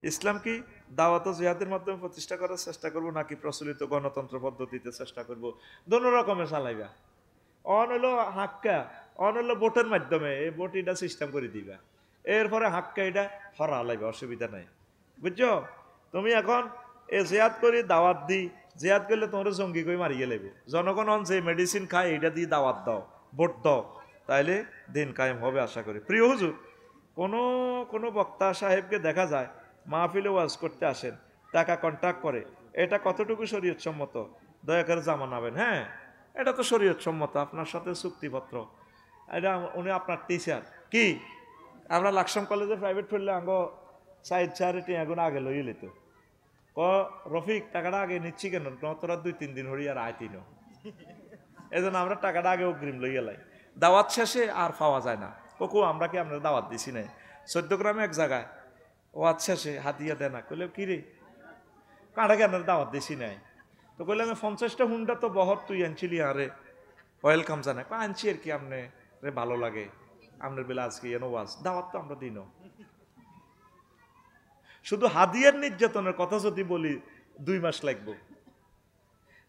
ইসলাম কি দাওয়াত ও জিহাদের মাধ্যমে প্রতিষ্ঠা করার চেষ্টা করব নাকি প্রচলিত গণতন্ত্র পদ্ধতিতে চেষ্টা করব? দোনো রকমে চালাইবা। অন হলো হাক্কা, অন হলো ভোটের মাধ্যমে এই ভোট এটা সিস্টেম করে দিবা, এরপরে হাক্কা এটা হরা লাইবা, অসুবিধা নাই। বুঝছো? তুমি এখন এ জিহাদ করি দাওয়াত দি, জিহাদ করলে তোমার জঙ্গি করে মারিয়ে লেবে। জনগণ যে মেডিসিন খায় এটা দিয়ে দাওয়াত দাও, ভোট দাও, তাইলে দিন কায়েম হবে আশা করি। প্রিয় হুজুর, কোনো কোনো বক্তা সাহেবকে দেখা যায় মাহফিলে ওয়াজ করতে আসেন, টাকা কন্ট্যাক্ট করে, এটা কতটুকু শরীয়ত সম্মত? দয়া করে জানাবেন। হ্যাঁ, এটা তো শরীয়ত সম্মত, আপনার সাথে চুক্তিপত্র, এটা উনি আপনার টিচার। কি আমরা লাকসাম কলেজে প্রাইভেট পড়লে আঙ্গ সাইড চারিটি এখন আগে লই লিত ক রফিক টাকাটা আগে নিচ্ছি কেন, তোরা 2-3 দিন হরি আর আইতিন, এই জন্য আমরা টাকাটা আগে অগ্রিম লই গেলাই, দাওয়াত শেষে আর পাওয়া যায় না। কোকো আমরা কি আমরা দাওয়াত দিছি নাই? 14 গ্রামে এক জায়গায় ওয়াজ শেষে হাতিয়া দেয় না, কইলে কি রে কাঁটা কেন দাওয়াত দিছি নাই? তো কইলে আমি 50টা হুন্ডা তো বহর তুই আনছিলি, আরে ওয়েলকাম জানাই আনছি আর কি, আপনি রে ভালো লাগে আপনার বেলা আজকে এন ওয়াজ দাওয়াত তো আমরা দিন। শুধু হাদিয়ার নির্যাতনের কথা যদি বলি 2 মাস লাগবো।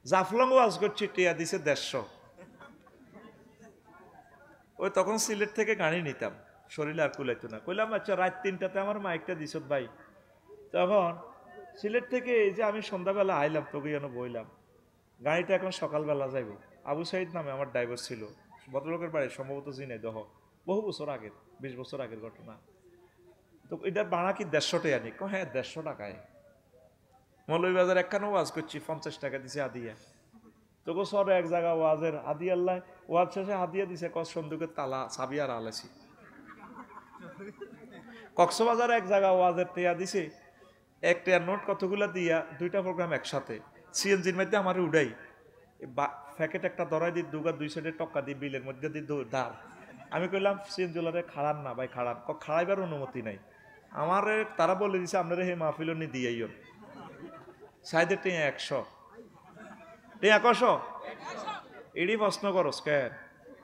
জাফলং ওয়াজ করছি, টিয়া দিছে 150। ওই তখন সিলেট থেকে গাড়ি নিতাম, শরীরে আর কুলাইতো না। কইলাম আচ্ছা রাত 3টাতে আমার মাইকটা দিছ ভাই। তখন সিলেট থেকে এই যে আমি সন্ধ্যাবেলা আইলাম, তোকে যেন বইলাম, গাড়িটা এখন সকালবেলা যাইব। আবু সাইদ নামে আমার ড্রাইভার ছিল, ভদ্রলোকের বাড়ি সম্ভবত ঝিনাইদহ, বহু বছর আগের, 20 বছর আগের ঘটনা। তো এটার ভাড়া কি 150 টাকা নি? হ্যাঁ 150 টাকায়। মৌলভীবাজার একখানে ওয়াজ করছি, 50 টাকা দিছে হাদিয়া। তোকে সরে এক জায়গা ওয়াজের হাদিয়া আল্লাহ, ওয়াজ শেষে হাদিয়া দিছে কস সন্দুকের তালা চাবি আর আলেছি। কক্সবাজার এক জায়গা ওয়াজের টেয়া দিছে, এক টেয়ার নোট কতগুলা দিয়া 2টা প্রোগ্রাম একসাথে সিএনজির মধ্যে আমার উড়াই প্যাকেট একটা ধরাই দি, 2 সাইডে টক্কা দি, বিলের মধ্যে দি দাঁড়। আমি কইলাম সিএনজিওয়ালারে খাড়ান না ভাই, খাড়ান। খাড়াইবার অনুমতি নাই আমার। তারা বলে দিছে আপনারা হে মাহফিল নি দিয়াইন সাইডে টেয়া 100 টেয়া কশো এডি প্রশ্ন করস কেন?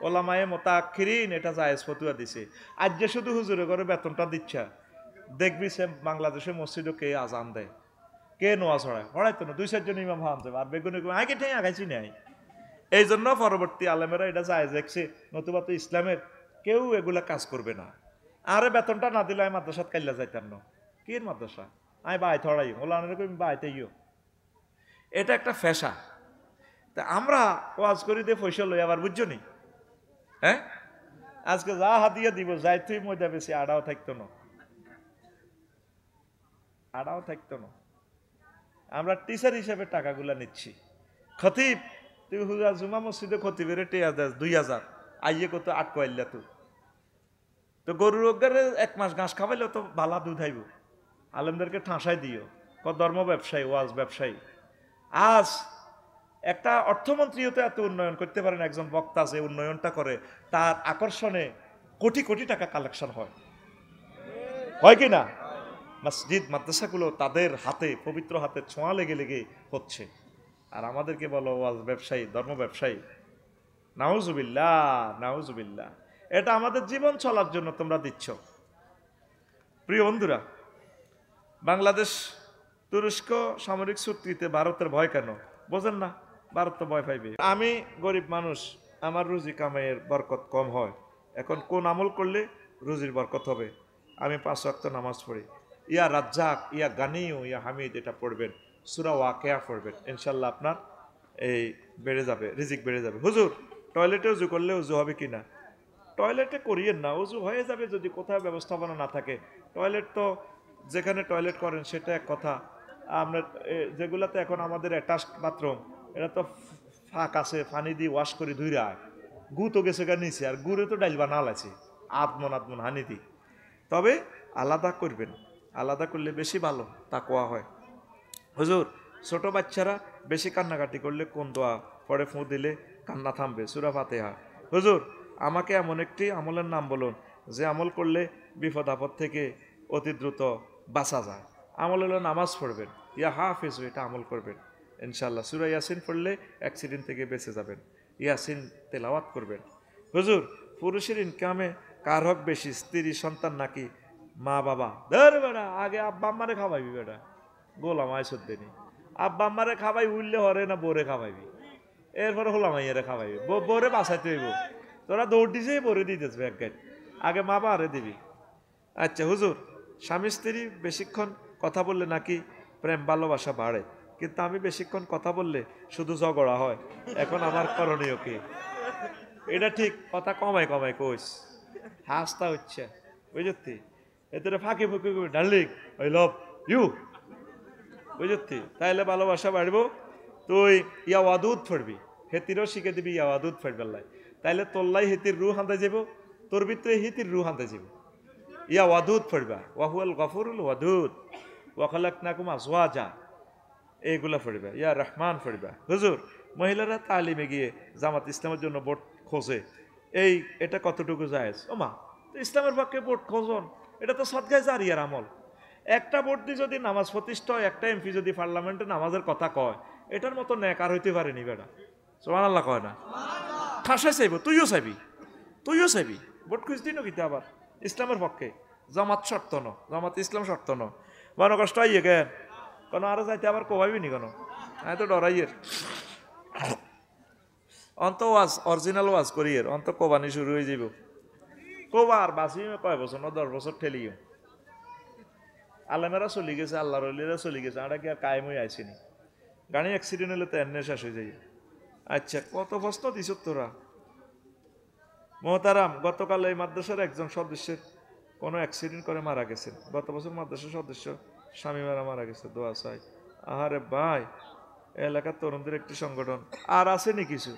ওলামায়ে মোতাআখিরিন এটা জায়েজ ফতুয়া দিছে। আজ যে শুধু হুজুরে করে বেতনটা দিচ্ছা, দেখবি সে বাংলাদেশে মসজিদও কে আজান দেয়, কে নোয়া ছড়ায়, হড়াইতো না 2-4 জন ইমাম হান যাবে, আর বেগুনি আগে ঠেঙে আগাইছি নাই। এই জন্য পরবর্তী আলেমেরা এটা জায়েজ দেখছে, নতুবা তো ইসলামের কেউ এগুলা কাজ করবে না। আরে বেতনটা না দিলে আমি মাদ্রাসাত কাইলা যাইতাম না। কি মাদ্রাসা? আমি বাই থড়াই ওলা বাইতেইও, এটা একটা ফেশা। তা আমরা ওয়াজ করি দিয়ে পয়সা লই আবার, বুঝছো নি? হ্যাঁ, আজকে যা হাতিয়া দিব যাই তুই মজা বেশি আড়াও থাকতো না, আড়াও থাকতো না। আমরা টিচার হিসেবে টাকাগুলা নিচ্ছি। খতিব তুই হুজা জুমা মসজিদে খতিবের টেয়া দেয় 2000, আইয়ে কত 8 কয়াল্লা তো। তো গরুর রোগারে 1 মাস ঘাস খাওয়াইলেও তো ভালা দুধ আইব। আলেমদেরকে ঠাঁসাই দিও, ধর্ম ব্যবসায়ী ওয়াজ ব্যবসায়ী। আজ একটা অর্থমন্ত্রীও তো এত উন্নয়ন করতে পারেন, একজন বক্তা যে উন্নয়নটা করে তার আকর্ষণে কোটি কোটি টাকা কালেকশন হয়, হয় কি না? মসজিদ মাদ্রাসাগুলো তাদের হাতে, পবিত্র হাতে ছোঁয়া লেগে লেগে হচ্ছে, আর আমাদেরকে বলো ওয়াজ ব্যবসায়ী, ধর্ম ব্যবসায়ী। নাউজুবিল্লাহ, নাউজুবিল্লাহ। এটা আমাদের জীবন চলার জন্য তোমরা দিচ্ছ। প্রিয় বন্ধুরা, বাংলাদেশ তুরস্ক সামরিক চুক্তিতে ভারতের ভয় কেন বোঝেন না? ভারত তো ভয় পাইবে। আমি গরিব মানুষ, আমার রুজি কামাইয়ের বরকত কম হয়, এখন কোন আমল করলে রুজির বরকত হবে? আমি 5 ওয়াক্ত নামাজ পড়ি। ইয়া রাজ্জাক, ইয়া গানিউ, ইয়া হামিদ, এটা পড়বেন। সূরা ওয়াকিয়া পড়বেন, ইনশাল্লাহ আপনার এই বেড়ে যাবে, রিজিক বেড়ে যাবে। হুজুর টয়লেটে উজু করলে উজু হবে কিনা? টয়লেটে করিয়েন না, উজু হয়ে যাবে যদি কোথাও ব্যবস্থাপনা না থাকে। টয়লেট তো যেখানে টয়লেট করেন সেটা এক কথা, আমরা যেগুলাতে এখন আমাদের অ্যাটাচড বাথরুম, এটা তো ফাঁক আছে, পানি দিয়ে ওয়াশ করে ধুইরা গু তো গেছে গা নিচে, আর গুড়ে তো ডাইল বানাল আছে আত্মন হানি দি। তবে আলাদা করবেন, আলাদা করলে বেশি ভালো, তাকওয়া হয়। হুজুর ছোট বাচ্চারা বেশি কান্নাকাটি করলে কোন দোয়া পরে ফুঁ দিলে কান্না থামবে? সূরা ফাতিহা। হুজুর আমাকে এমন একটি আমলের নাম বলুন যে আমল করলে বিপদ আপদ থেকে অতি দ্রুত বাঁচা যায়। আমল হলো নামাজ পড়বেন, ইয়া হাফেজ, এটা আমল করবেন ইনশাল্লাহ। সূরা ইয়াসিন পড়লে অ্যাক্সিডেন্ট থেকে বেঁচে যাবেন, ইয়াসিন তেলাওয়াত করবেন। হুজুর পুরুষের ইনকামে কার হক বেশি, স্ত্রী, সন্তান নাকি মা বাবা ধর বেড়া আগে আব্বা আম্মারে খাওয়াইবি বেটা গোলাম আইসর দিনই আব্বা আম্মারে খাওয়াই উঠলে হরে না বোরে খাওয়াইবি এরপরে হোলাম আইয়ারে খাওয়াইবি বোরে বাঁচাইতে হইব তোরা দৌড় দিছে বোরে দিতেছে এক গাইড আগে মা বাবারে দিবি আচ্ছা হুজুর স্বামী স্ত্রী বেশিক্ষণ কথা বললে নাকি প্রেম ভালোবাসা বাড়ে কিন্তু আমি বেশিক্ষণ কথা বললে শুধু ঝগড়া হয় এখন আমার করণীয় কি এটা ঠিক কথা কমাই কমাই কইস হাসতা হচ্ছে বুঝতি এদের ফাঁকি ফুঁকি ডার্লিং আই লাভ ইউ বুঝতি তাইলে ভালোবাসা বাড়বো তুই ইয়া ওয়াদুদ ফড়বি হেতিরও শিখে দিবি ইয়া ওয়াদুদ ফড়বেল্লাই তাইলে তোল্লাই হেতির রু হাঁদা যাব তোর ভিতরে হেতির রু হাঁদা যাব ইয়া ওয়াদুদ ফড়বা ওয়াহুয়াল গফুরুল ওয়াদুদ ওয়াখালাকনাকুম আজওয়াজা এইগুলা ফড়বা ইয়া রহমান ফড়বা হুজুর মহিলারা তালিমে গিয়ে জামাত ইসলামের জন্য ভোট খোঁজে এটা কতটুকু জায়েজ ও মা ইসলামের পক্ষে ভোট খোঁজন এটা তো সদগায় জারিয়ার আমল একটা ভোট দিয়ে যদি নামাজ প্রতিষ্ঠা হয় একটা এমপি যদি পার্লামেন্টে নামাজের কথা কয় এটার মতো ন্যাক আর হইতে পারেনি বেটা সুবহানাল্লাহ কয় না ঠাসাই চাইব তুইও চাইবি ভোট খুঁজতি না কিন্তু আবার ইসলামের পক্ষে জামাত শর্ত ন জামাত ইসলাম শর্ত ন মনে কষ্ট আইয়ে কেন কোনো আরো যাইতে আবার কোবাবি নি কোনো আমি তো ডরাইয়ের অন্ত ওয়াজ অরিজিনাল ওয়াজ করিয়ের অন্ত কোবানি শুরু হয়ে যাব কোবার বাসি কয় বছর না 10 বছর ঠেলিও আলেমেরা চলি গেছে আল্লাহ রলিরা চলি গেছে আমরা কি আর কায়েম হয়ে আইসিনি গাড়ি অ্যাক্সিডেন্ট হলে তো এনে শেষ হয়ে যাই আচ্ছা কত প্রশ্ন দিছ তোরা মোহতারাম গতকাল এই মাদ্রাসার একজন সদস্যের কোনো অ্যাক্সিডেন্ট করে মারা গেছেন গত বছর মাদ্রাসার সদস্য স্বামী মারা গেছে দোয়া চাই আহারে ভাই এলাকার তরুণদের একটি সংগঠন আর আসেনি কিছু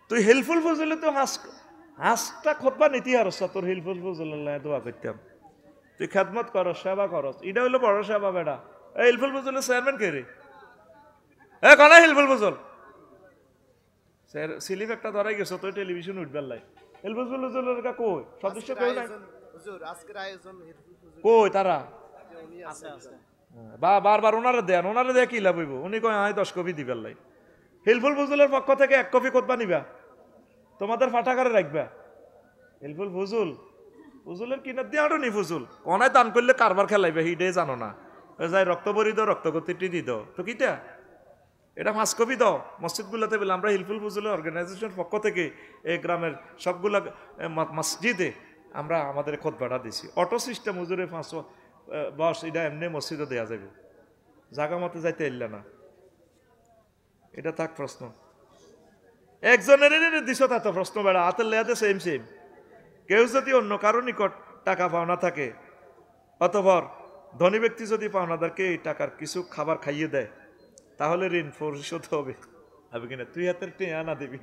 তুই হেল্পফুল ফজলে তো হাঁসটা খোদবা নীতি হারস তোর হেল্পফুল ফজল দোয়া করতাম তুই খেদমত করস সেবা করস এটা হইলো বড় সেবা বেটা এই হেল্পফুল ফজলের চেয়ারম্যান কে রে এ কনা হেল্পফুল ফজল সিলিপ একটা ধরাই গেছো তুই টেলিভিশন উঠবার লাই হেল্পফুল ফজলের কা কই সদস্য কই নাই হুজুর আজকের আয়োজন কই তারা বা বারবার ওনারে দেয় কি লাভ হইব উনি কয় আমি 10 কপি দিবার লাই হেল্পফুল ফজলের পক্ষ থেকে 1 কপি কোতবা নিবা তোমাদের ফাটাকারে রাখবা হেল্পফুল ফজলের কিনা দিয়ে আরো নি ফজল কনায় দান করলে কারবার খেলাইবে হিডে জানো না যাই রক্ত ভরি দাও রক্ত গতিটি দি দাও তো কিটা এটা 5 কপি দাও মসজিদগুলোতে বলে আমরা হেল্পফুল ফজলের অর্গানাইজেশনের পক্ষ থেকে এই গ্রামের সবগুলা মসজিদে আমরা আমাদের খোদবাটা দিছি অটো সিস্টেম হুজুরে 500 বস এটা এমনি মসজিদে দেওয়া যাবে জাগা মতো যাইতে এলে না এটা থাক প্রশ্ন একজনের দিছ তা তো প্রশ্ন বেড়া হাতের লেয়াতে সেম কেউ যদি অন্য কারো নিকট টাকা পাওনা থাকে অতঃপর ধনী ব্যক্তি যদি পাওনাদারকে এই টাকার কিছু খাবার খাইয়ে দেয় তাহলে ঋণ পরিশোধ হবে কিনা তুই হাতের টেয়া না দিবি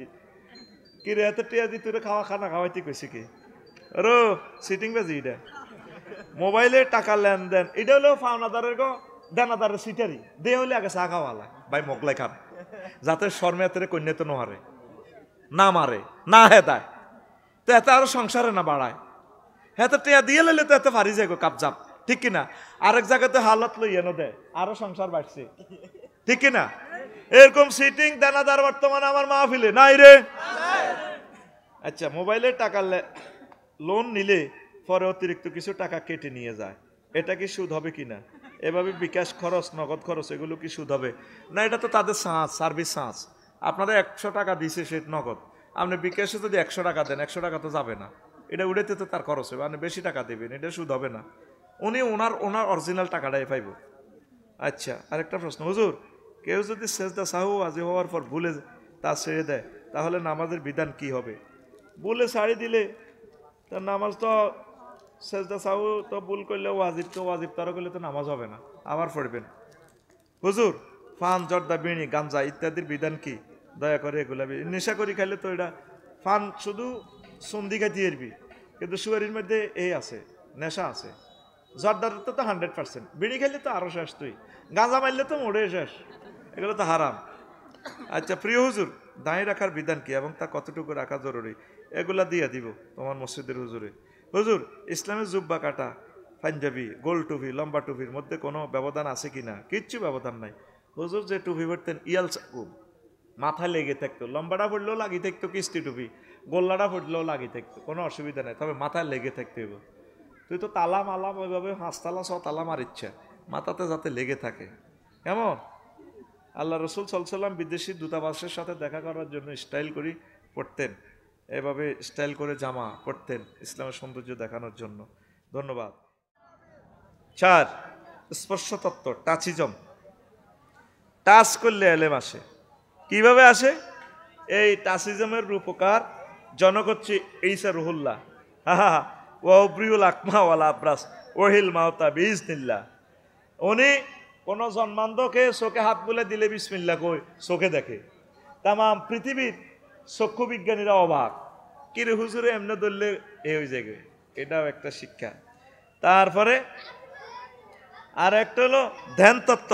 কি রে হাতের টেয়া দি তুই খানা খাওয়াইতে কইছি কি রো সিটিং বাজি এটা মোবাইলে টাকা লেনদেন এটা হলো পাওনাদারের গো দেনাদারের সিটারি দে হলে আগে চা খাওয়ালা ভাই মোগলাই খান যাতে শর্মেতের কন্যা তো নহারে না মারে না হেদায় তো এত আরো সংসারে না বাড়ায় হ্যাঁ তো টেয়া দিয়ে লইলে তো এত ফারি যায় গো কাপজাপ ঠিক কিনা আরেক জায়গাতে হালত লইয়ানো দেয় আরো সংসার বাড়ছে ঠিক কিনা এরকম সিটিং দেনাদার বর্তমানে আমার মাহফিলে নাই রে আচ্ছা মোবাইলে টাকা লোন নিলে পরে অতিরিক্ত কিছু টাকা কেটে নিয়ে যায় এটা কি সুদ হবে কিনা এভাবে বিকাশ খরচ নগদ খরচ এগুলো কি সুদ হবে না এটা তো তাদের সার্ভিস চার্জ আপনারা 100 টাকা দিছে সে নগদ আপনি বিকাশে যদি 100 টাকা দেন 100 টাকা তো যাবে না এটা উড়াইতে তো তার খরচ হবে আপনি বেশি টাকা দেবেন এটা সুদ হবে না উনি ওনার অরিজিনাল টাকাটাই পাইব আচ্ছা আরেকটা প্রশ্ন হুজুর কেউ যদি সেজদা সাহু আজি হওয়ার পর ভুলে তা ছেড়ে দেয় তাহলে নামাজের বিধান কি হবে ভুলে ছাড়ি দিলে তার নামাজ তো সেজদা সাহু তো ভুল করলে ওয়াজিব তারা করলে তো নামাজ হবে না আবার পড়বেন হুজুর ফান জর্দা বিড়ি গাঞ্জা ইত্যাদির বিধান কি দয়া করে এগুলা নেশা করি খাইলে তো এটা ফান শুধু সন্ধি খাইতে এরবি কিন্তু সুয়ারির মধ্যে এই আছে নেশা আছে জর্দার তো 100% বিড়ি খাইলে তো আরো শেষ তুই গাঁজা মারলে তো মোড়ে শেষ এগুলো তো হারাম আচ্ছা প্রিয় হুজুর দাঁড়িয়ে রাখার বিধান কি এবং তা কতটুকু রাখা জরুরি এগুলা দিয়ে দিব তোমার মসজিদের হুজুরে হুজুর ইসলামের জুব্বা কাটা পাঞ্জাবি গোল টুপি লম্বা টুপির মধ্যে কোনো ব্যবধান আছে কি না কিচ্ছু ব্যবধান নাই হুজুর যে টুপি পরতেন ইয়াল মাথায় লেগে থাকতো লম্বাটা পড়লেও লাগিয়ে থাকতো কিস্তি টুপি গোল্লাটা পড়লেও লাগিয়ে থাকতো কোনো অসুবিধা নেই তবে মাথায় লেগে থাকতে হবে তুই তো তালা মালা ওইভাবে 5 তালা 6 তালা মারিচ্ছে, মাথাতে যাতে লেগে থাকে। কেমন? আল্লাহ রসুল সাল্লাল্লাহু বিদেশি দূতাবাসের সাথে দেখা করার জন্য স্টাইল করে পড়তেন, এভাবে স্টাইল করে জামা পড়তেন ইসলামের সৌন্দর্য দেখানোর জন্য। ধন্যবাদ। 4, স্পর্শ তত্ত্ব, টাচিজম। টাচ করলে এলেম আসে। কিভাবে আসে? এই টাচিজমের রূপকার জনক হচ্ছে ঈসা রুহুল্লাহ। ওয়াব্রিউল আকমা ওয়াল আবরাস ওহিল মাউতা বিইজনিল্লাহ। উনি কোন জন্মান্ধকে চোখে হাত বুলে দিলে বিসমিল্লাহ কই চোখে দেখে। তামাম পৃথিবীর চক্ষু বিজ্ঞানীরা অবাক, কিরে হুজুরে এমনি ধরলে এ হয়ে যাবে। এটাও একটা শিক্ষা। তারপরে আর একটা হলো ধ্যান তত্ত্ব,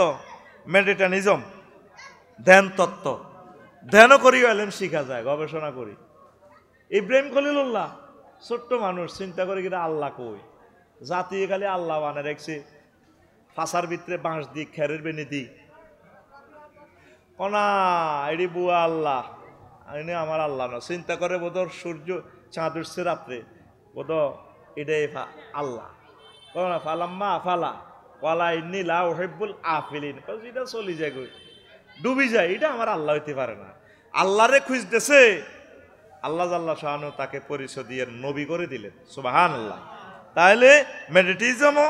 মেডিটানিজম। ধ্যান তত্ত্ব, ধ্যানও করিও এলেম শিখা যায়, গবেষণা করি। ইব্রাহিম খলিলুল্লাহ ছোট্ট মানুষ, চিন্তা করে কিনা আল্লাহ কই, জাতি খালি আল্লাহ বানা রেখছে ফাঁসার ভিতরে বাঁশ দি খেরের বেনি দি কনা এটি বুয়া আল্লাহ, এনে আমার আল্লাহ না। চিন্তা করে বোধ সূর্য চাঁদ উঠছে রাত্রে, বোধ এটাই আল্লাহ। ফালাম্মা ফালা ওয়ালা ইন্নী লা উহিব্বুল আফিলিন, এটা চলি যায় গই, ডুবি যায়, এটা আমার আল্লাহ হইতে পারে না। আল্লাহরে খুঁজতেছে, আল্লাহ জাল্লা শাহানু তাকে পরিচয় দিয়ে নবী করে দিলেন। সুবহানাল্লাহ। তাহলে মেডিটিজমও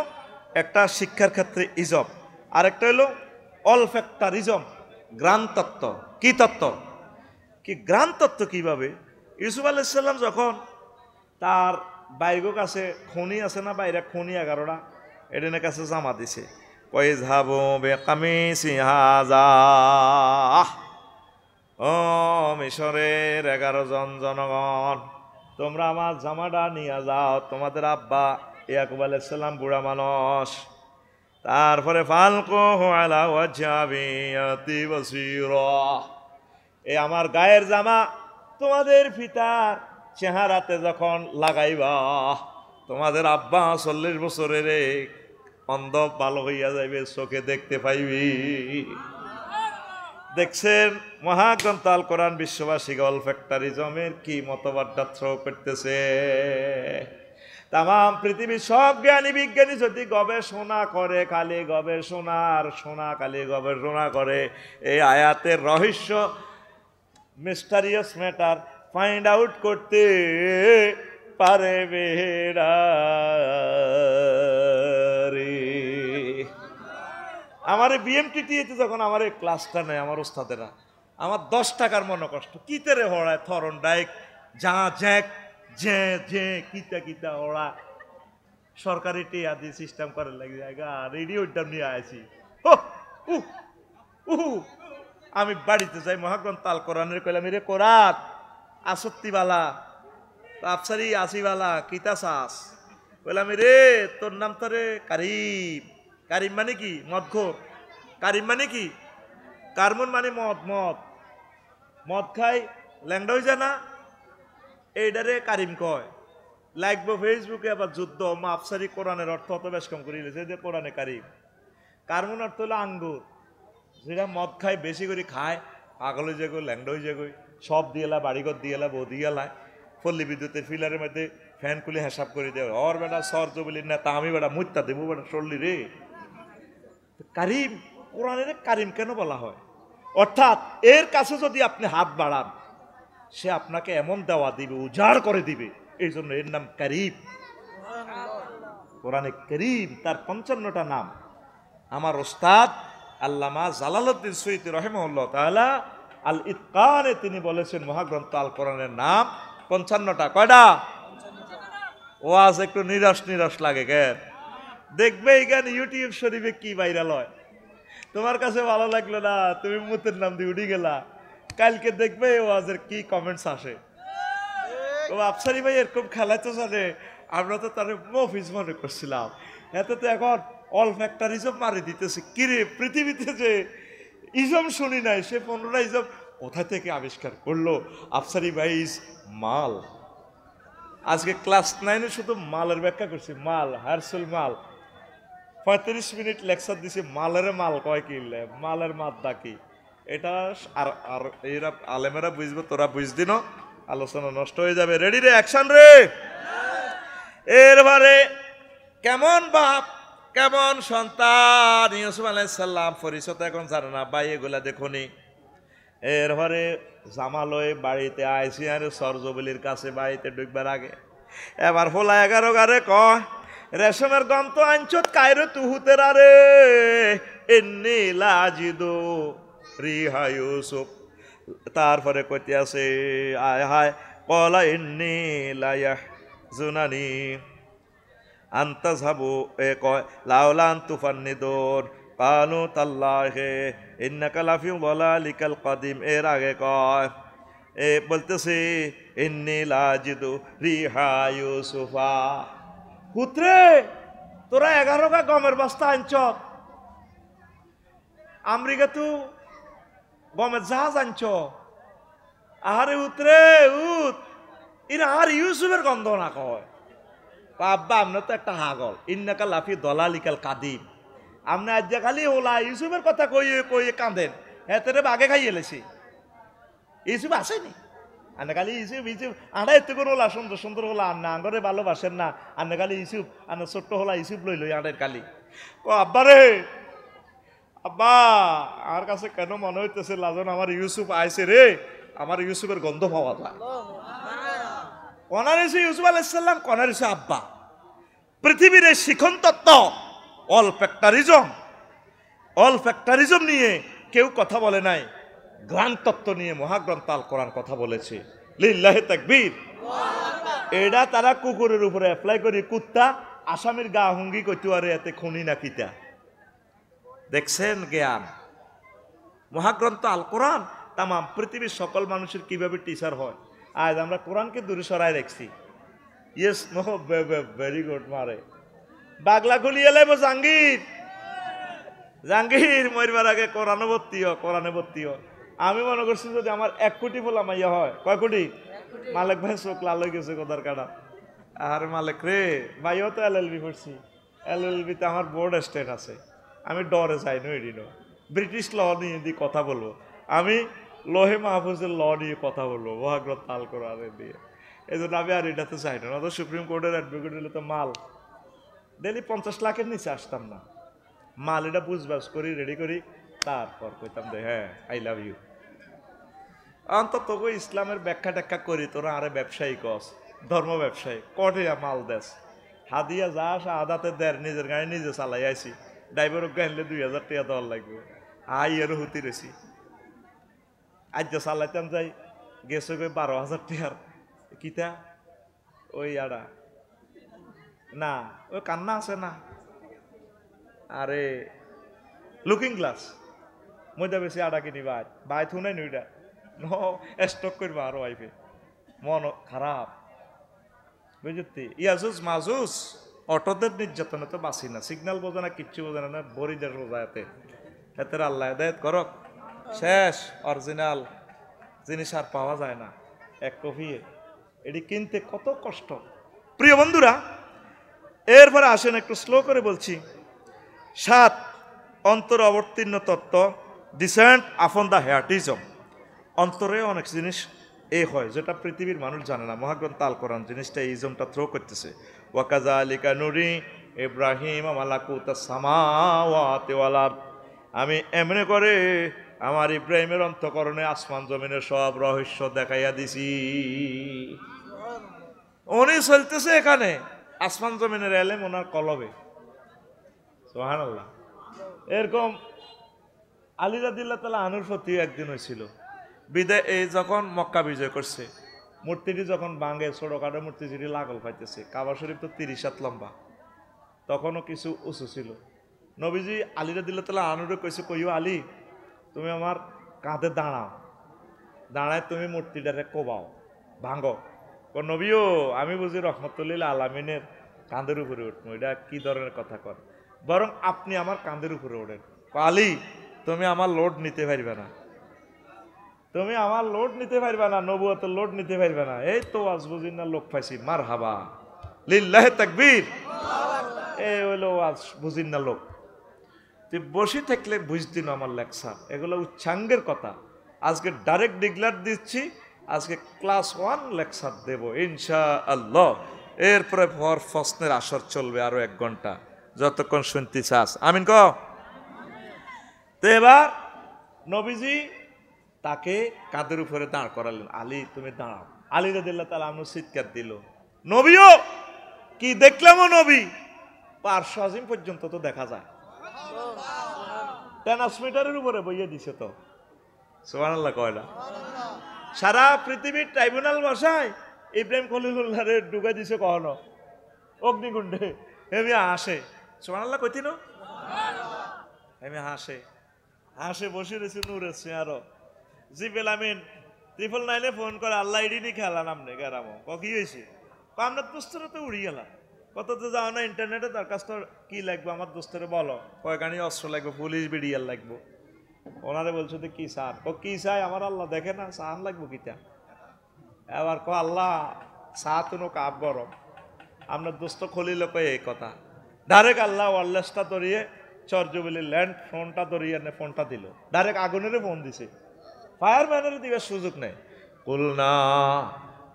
একটা শিক্ষার ক্ষেত্রে ইজব। আরেকটা হলো অলফ্যাক্টারিজম, গ্রাণ তত্ত্ব। কি তত্ত্ব? কি গ্রাণ তত্ত্ব? কিভাবে? ইউসুফ আলাইহিস সালাম যখন তার বাইরের কাছে খনি আছে না, বাইরে খনি 11টা, এডেনের কাছে জামা দিছে, ওয়াইযহাবু বিকামিসি হাযা, ও মিশরের 11 জন জনগণ, তোমরা আমার জামাটা নিয়ে যাও, তোমাদের আব্বা ইয়াকুব আলাইহিস সালাম বুড়া মানুষ। তারপরে ফালকুহু আলা ওয়াজহাবিয়াতি বাসীরা, এই আমার গায়ের জামা তোমাদের পিতার চেহারাতে যখন লাগাইবা, তোমাদের আব্বা 40 বছরের অন্ধ ভালো হইয়া যাইবে, চোখে দেখতে পাইবি। দেখছেন মহাগ্রন্থ আল কোরআন বিশ্ববাসী অলফ্যাক্টারিজমের কি মতবাদটা থ্রো করতেছে। তাম পৃথিবীর সব জ্ঞানী বিজ্ঞানী যদি গবেষণা করে, খালি গবেষণার সোনা, খালি গবেষণা করে, এই আয়াতের রহস্য, মিস্টারিয়াস ম্যাটার ফাইন্ড আউট করতে পারে বেড়া রে। আমার বিএমটিটিতে যখন আমার ক্লাসটা নেয় আমার ওস্তাদেরা, আমার 10 টাকার মনে কষ্ট, কিতেরে হড়ায় থরন ডাইক যা জ্যাক জে জে কিতা কিতা ওরা সরকারি টিয়া দিয়ে সিস্টেম করে লাগে জায়গা রেডিওটা নিয়ে আসি। আমি বাড়িতে যাই, মহাগ্রন্থ আল কোরআনের কইলাম, রে কোরআন আসত্তিবালা আফসারি আসিবালা কিতা চাস? বললাম রে তোর নাম তো রে কারিম। কারিম মানে কি? মদখোর। কারিম মানে কি? কারমুন মানে মদ। মদ মদ খাই ল্যাংডা হয়ে যায় না, এইটারে কারিম কয়। লাগবো ফেসবুকে আবার যুদ্ধ আফসারি কোরআনের অর্থ অত বেশ কম করে যে কোরআনে কারিম। কারমুন অর্থ হলো আঙ্গুর, যেটা মদ খায় বেশি করে খায়, পাগল হয়ে যাগো, ল্যাংডা হয়ে যাগো, সব দিয়েলা, বাড়িঘর দিয়েলা, বউ দিয়েলায়, পল্লী বিদ্যুতের ফিলারের মধ্যে ফ্যান খুলে হিসাব করে দেয়, ওর বেটা সর্জ বলি না তা আমি বেটা মুত্তা দেবো বেটা সরলি রে। কারিম, কোরআনের কারিম কেন বলা হয়? অর্থাৎ এর কাছে যদি আপনি হাত বাড়ান, সে আপনাকে এমন দেওয়া দিবে, উজাড় করে দিবে, এই জন্য এর নাম কারিম। কোরআনে কারিম তার 55টা নাম। আমার ওস্তাদ আল্লামা জালালউদ্দিন সুয়ুতী রাহিমাহুল্লাহ তাআলা আল ইতকানে তিনি বলেছেন মহাগ্রন্থ আল কোরআনের নাম 55টা। কয়টা? ওয়াজ একটু নিরাশ নিরাশ লাগে কেন? দেখবে এখানে ইউটিউব শরীফে কি ভাইরাল হয়, তোমার কাছে ভালো লাগলো না, তুমি মুতের নাম দিয়ে উঠে গেলা, কালকে দেখবে ওয়াজের কি কমেন্টস আসে। ও আফসারি ভাই এরকম খেলা তো জানে, আমরা তো তার মফিজ মনে করছিলাম, এতে তো এখন অল ফ্যাক্টরিজম মারি দিতেছে। কিরে পৃথিবীতে যে ইজম শুনি নাই, সে 15টা ইজম কোথা থেকে আবিষ্কার করলো? আফসারি ভাই ইজ মাল। আজকে ক্লাস 9-এ শুধু মালের ব্যাখ্যা করছি, মাল হারসুল মাল। 35 মিনিট লেকচার দিছি, মালের মাল কয় কি, মালের মাদ্দা কি, এটা আর এরা আলেমেরা বুঝবে, তোরা বুঝদি না, আলোচনা নষ্ট হয়ে যাবে। রেডি রে, অ্যাকশন রে। এরবারে কেমন বাপ কেমন সন্তান ইউসুফ আলাইহিস সালাম পরিচয় এখন জানে না ভাই এগুলা দেখুনি। এরপরে জামালয় বাড়িতে আইসি আর সরজবলির কাছে বাড়িতে ঢুকবার আগে এবার হোলা 11 গারে কয় রেশমের গম তো আনছত কায়রে তুহুতে রে এন্নি লাজিদু রিহা ইউসুফ। তারপরে কইতে আছে আয় হায় কলা এন্নি লায়াহজুনানি আনতাযহাবু এ কয় লাউলা আন তুফান্নিদুন কালু তাল্লাহি ইন্নাকা লাফি যালালিকাল কাদিম। এর আগে কয় এ বলতেছে ইন্নী লাজিদু রিহা ইউসুফা। পুত্রে তোরা 11 গা গমের বস্তা আনছ, আমেরিকা তু গমের জাহাজ আনছ। আরে উতরে উত ইরা আর ইউসুফের গন্ধ না কয়। আব্বা আপনার তো একটা হাগল ইন্নাকা লাফি যালালিকাল কাদিম। আপনি আজ খালি ওলা ইউসুফের কথা কইয়ে কইয়ে কাঁদেন হেতেরে বাগে খাই এলেছি। ইউসুফ আসেনি আনে খালি ইউসুফ ইউসুফ আড়া এত করে ওলা সুন্দর সুন্দর ওলা আন্না আঙ্গরে ভালোবাসেন না আনে খালি ইউসুফ আনে ছোট্ট হোলা ইউসুফ লই লই আড়ের খালি ও আব্বা রে আব্বা আমার কাছে কেন মনে হইতেছে লাজন আমার ইউসুফ আইছে রে, আমার ইউসুফের গন্ধ পাওয়া যায়। কনার এসে ইউসুফ আলাইহিস সালাম কনার এসে আব্বা। পৃথিবীর এই শিখন তত্ত্ব অল ফ্যাক্টরিজম নিয়ে কেউ কথা বলে নাই, গ্রাম তত্ত্ব নিয়ে মহাগ্রন্থ আল কোরআন কথা বলেছে। লিল্লাহি তাকবীর। এটা তারা কুকুরের উপরে অ্যাপ্লাই করি, কুত্তা আসামির গা হুঙ্গি কইতে পারে এতে খুনি না কিতা। দেখছেন জ্ঞান মহাগ্রন্থ আল কোরআন তামাম পৃথিবীর সকল মানুষের কিভাবে টিচার হয়। আজ আমরা কোরআনকে দূরে সরাই রাখছি। ইয়েস নো ভেরি গুড মারে বাগলা খুলিয়ে লেবো জাহাঙ্গীর মরবার আগে কোরআনে ভর্তি হ। আমি মনে করছি যদি আমার 1 কোটি ফোলা মাইয়া হয়। কয় কোটি? মালিক ভাই চোখ লাল হয়ে গেছে কোদার কাটা। আর মালিক রে ভাইও তো LLB পড়ছি, LLBতে আমার বোর্ড স্টেট আছে। আমি ডরে যাই নইডিন ব্রিটিশ ল নিয়ে দিয়ে কথা বলবো, আমি লোহে মাহফুজের ল নিয়ে কথা বলবো মহাগ্রন্থ আল কোরআনে দিয়ে। এই জন্য আমি আর এটাতে চাই না। তো সুপ্রিম কোর্টের অ্যাডভোকেট হলে তো মাল ডেলি 50 লাখের নিচে আসতাম না। মাল এটা বুঝবাস করি রেডি করি তারপর কইতাম দে হ্যাঁ আই লাভ ইউ। অন্তত ইসলামের ব্যাখ্যা ট্যাখ্যা করি তোরা আরে ব্যবসায়ী কস ধর্ম ব্যবসায়ী কটিয়া মাল দেশ হাদিয়া যা আসা আদাতে দেয় নিজের গাড়ি নিজে চালাই আইসি ড্রাইভার গাইলে 2000 টাকা দেওয়ার লাগবে। আই এর হুতি রেছি আজ চালাইতাম যাই গেছে 12,000 টাকার কিতা ওই আড়া না ওই কান্না আছে না আরে লুকিং গ্লাস মজা বেশি আড়া কিনি বাই থুনাই নইটা স্টক করবা আরো আইফে মন খারাপ বুঝতি। ইয়াজুজ মাজুজ অটোদের নির্যাতনে তো বাঁচি না, সিগন্যাল বোঝে না কিচ্ছু বোঝে না, বরিদের রোজাতে হেতের আল্লাহ হেদায়েত করক। শেষ অরিজিনাল জিনিস আর পাওয়া যায় না, 1 কপি এটি কিনতে কত কষ্ট। প্রিয় বন্ধুরা এরপরে আসেন একটু স্লো করে বলছি। 7 অন্তর অবতীর্ণ তত্ত্ব ডিসেন্ট আপন দ্য হেয়াটিজম। অন্তরে অনেক জিনিস হয় যেটা পৃথিবীর মানুষ জানে না। মহাগ্রন্থ আল কোরআন জিনিসটা ইজমটা থ্রো করতেছে। ওয়াকাযালিকা নুরি ইব্রাহিম মালাকুতাস সামাওয়াতি ওয়াল আরদ। আমি এমনি করে আমার ইব্রাহিমের অন্তঃকরণে আসমান জমিনের সব রহস্য দেখাইয়া দিছি। উনি চলতেছে এখানে আসমান জমিনের এলেম ওনার কলবে। সুবহানাল্লাহ। এরকম আলী রাদিয়াল্লাহু তাআলা আনুর প্রতি একদিন হয়েছিল বিদায় এই যখন মক্কা বিজয় করছে মূর্তিটি যখন ভাঙে ছোটখাটো মূর্তি যেটি লাগল পাইতেছে। কাবা শরীফ তো 30 হাত লম্বা, তখনও কিছু উঁচু ছিল। নবীজি আলী রাদিয়াল্লাহু তাআলা আনুরে কইছে কইও আলী তুমি আমার কাঁধে দাঁড়ায় তুমি মূর্তিটারে কোবাও ভাঙো। নবীও আমি বুঝি রহমতুল্লিল আলামিনের কাঁধের উপরে উঠবো, এটা কি ধরনের কথা কর, বরং আপনি আমার কাঁধের উপরে ওঠেন। আলী তুমি আমার লোড নিতে পারবে না, তুমি আমার লোড নিতে পারবে না, নবুয়তের লোড নিতে পারবে না। এই তো আজ বুঝি না লোক পাইছি মারহাবা লিল্লাহি তাকবীর। এই হইলো আজ বুঝিন না লোক। তুই বসে থাকলে বুঝতি না আমার লেকচার, এগুলো উচ্চাঙ্গের কথা। আজকে ডাইরেক্ট ডিক্লার দিচ্ছি, আজকে ক্লাস 1 লেকচার দেব ইনশাআল্লাহ। এরপরে প্রশ্নের আসর চলবে আরো 1 ঘন্টা, যতক্ষণ শুনতে চাস। আমিন ক। তো এবার নবীজি তাকে কাঁধের উপরে দাঁড় করালেন, আলী তুমি দাঁড়াও। আলী রাদিয়াল্লাহু তাআলা আনহু চিৎকার দিল, নবীও কি দেখলাম, ও নবী, পার্শ্ব আজিম পর্যন্ত তো দেখা যায়, ট্রান্সমিটারের উপরে বইয়ে দিছে তো। সুবহানাল্লাহ কয় না? সারা পৃথিবীর ট্রাইব্যুনাল ভাষায় ইব্রাহিম খলিলুল্লাহরে ঢুকাই দিছে কখনো অগ্নিকুণ্ডে, হেমি হাসে। সুবহানাল্লাহ কইতিন, হেমি হাসে হাসে বসে রয়েছে নূরের চেয়ারও। জিবেল আমিন 999 ফোন করে, আল্লাহ ইডিনি খেলা নামনে গেরামো কি হয়েছে, আপনার দোস্তরে তো উড়ি গেলাম, কত তো যাও না ইন্টারনেটে, তার কাছ তো কি লাগবে আমার দোস্তরে বলো, কয়খানি অস্ত্র লাগবে, পুলিশ বিডিআর লাগবো। ওনারে বলছো তো কি স্যার, ও কি চাই আমার আল্লাহ দেখে না, সাহান লাগবো কিটা। এবার ক আল্লাহ চা তুনো কাপ গরম, আপনার দোস্ত খলিল কয়ে এই কথা, ডাইরেক্ট আল্লাহ ওয়ারলেসটা ধরিয়ে চরজুবিলি ল্যান্ড ফোনটা ধরিয়ে এনে ফোনটা দিল, ডাইরেক্ট আগুনের ফোন দিছে, ফায়ারম্যানের দিকে সুযোগ নেই। কুলনা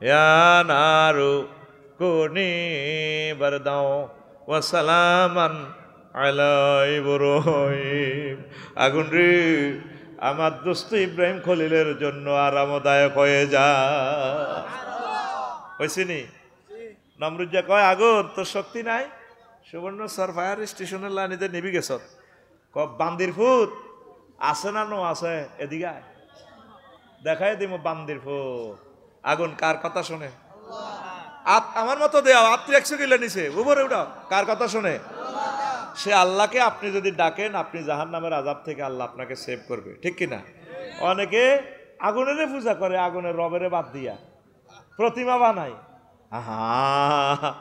ইয়া নারু কুনি বারদাও ওয়া সালামান আলা ইব্রাহিম, আগুন রে আমার দোস্ত ইব্রাহিম খলিলের জন্য আরামদায়ক হয়ে যা। হয়েছিনি? নমরুজ্জা কয়, আগুন তোর শক্তি নাই, সুবর্ণ স্যার ফায়ার স্টেশনের লাইনিতে নিবি গেছ, বান্দির ফুট আছে না নো আছে, এদিকে দেখাই দিব বান্দির ফুট। আগুন কার কথা শোনে? আমার মতো দেওয়া আপনি 100 কিলো নিচে উপরে উঠাও, কার কথা শোনে? সে আল্লাহকে আপনি যদি ডাকেন, আপনি জাহান্নামের আযাব থেকে আল্লাহ আপনাকে সেভ করবে, ঠিক কিনা? অনেকে আগুনের পূজা করে, আগুনের রবেরে বাদ দিয়া প্রতিমা বানায়। আহা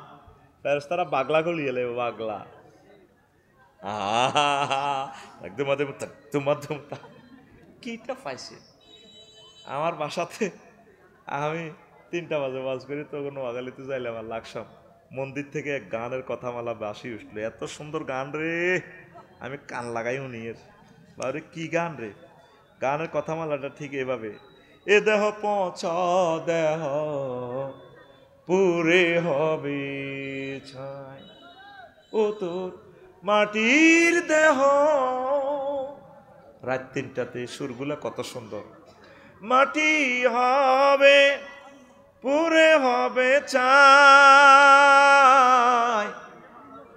ফেরেশতারা বাগলা গলিয়ে লে, বাগলা একদম একদম কিটা পাইছে। আমার বাসাতে আমি 3টা বাজে ওয়াজ করি, তখন ওয়াগালিতে যাইলে আমার লাগসাম মন্দির থেকে এক গানের কথা মালা বাসি উঠলো, এত সুন্দর গান রে, আমি কান লাগাই উনিয়ের বারে, কি গান রে, গানের কথা মালাটা ঠিক এভাবে, এ দেহ পচা দেহ পুরে হবে ছাই, ও তোর মাটির দেহ। রাত 3টাতে সুরগুলা কত সুন্দর, মাটি হবে পুরে হবে চাই,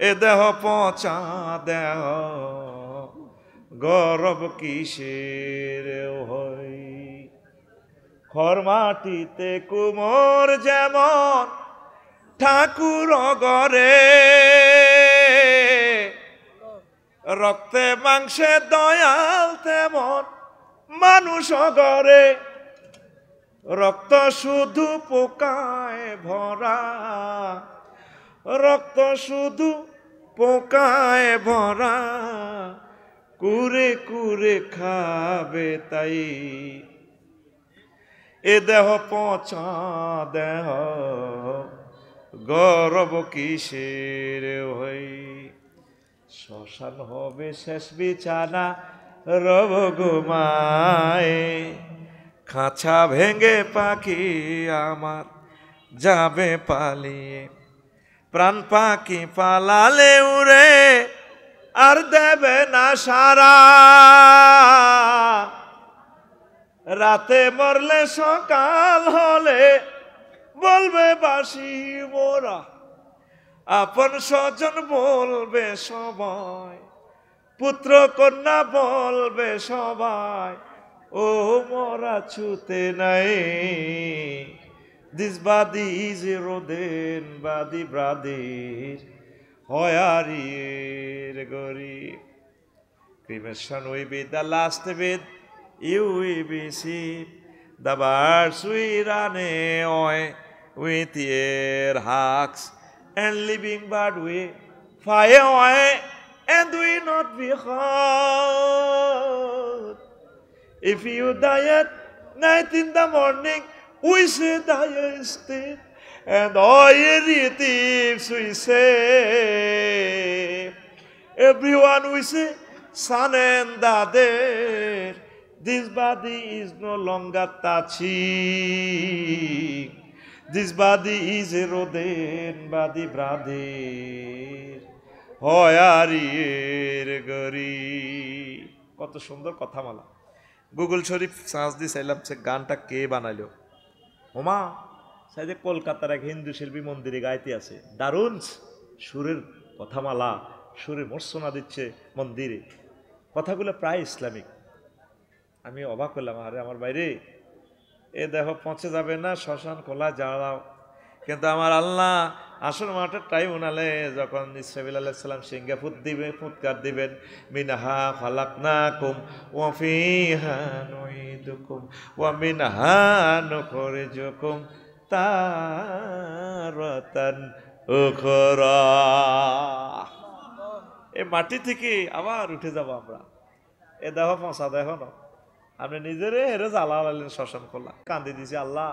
এ দেহ পচা দেহ গরব কিসের হই, খর মাটিতে কুমোর যেমন ঠাকুর গরে, রক্তে মাংসে দয়াল তেমন মানুষ গরে, রক্ত শুধু পোকায় ভরা, রক্ত শুধু পোকায় ভরা, কুরে কুরে খাবে তাই, এ দেহ পচা দেহ গরব কিসের হই, শ্মশান হবে শেষ বিছানা রব ঘুমায়, খাঁচা ভেঙে পাখি আমার যাবে পালিয়ে, প্রাণ পাখি পালালে উড়ে আর দেবে না সারা, রাতে মরলে সকাল হলে বলবে বাসি মোরা, আপন স্বজন বলবে সবাই, পুত্র কন্যা বলবে সবাই, ও মোরা ছুতে নাই, দিস বাদি ইজ রোদেন বাদি ব্রাদির হয়ারির গরিব, cremation will be the last bit you will be see, the birds will run away with your hugs, and living bird will fly away and will not be hurt. If you die at night in the morning, we say die instead, and all your relatives we say, everyone we say, son and daughter, this body is no longer touching, This body is eroded by the brother. হয়ারির গরি। কত সুন্দর কথামালা। Google শরীফ search দিয়ে চাইলাম সে গানটা কে বানাইলো। ওমা সাইডে কলকাতার এক হিন্দু শিল্পী মন্দিরে গাইতে আছে, দারুণ সুরের কথামালা, সুরে মর্সনা দিচ্ছে মন্দিরে, কথাগুলো প্রায় ইসলামিক। আমি অবাক হলাম, আরে আমার বাইরে এ দেখো পৌঁছে যাবে না, শ্মশান খোলা যাওয়া। কিন্তু আমার আল্লাহ আসল মাঠের ট্রাইব্যুনালে যখন ইসরাফিল আলাইহিস সালাম সিংহে ফুৎকার দিবেন, মিনহা খালাকনাকুম ওয়া ফিহা নুঈদুকুম ওয়া মিনহা নুখরিজুকুম তারাতান উখরা। এই মাটি থেকে আবার উঠে যাব আমরা। এ দেখো পৌঁছা দেখো না, আপনি নিজেরে হেরে জ্বালা লালেন শ্মশান খোলা। কান্দি দিছি, আল্লাহ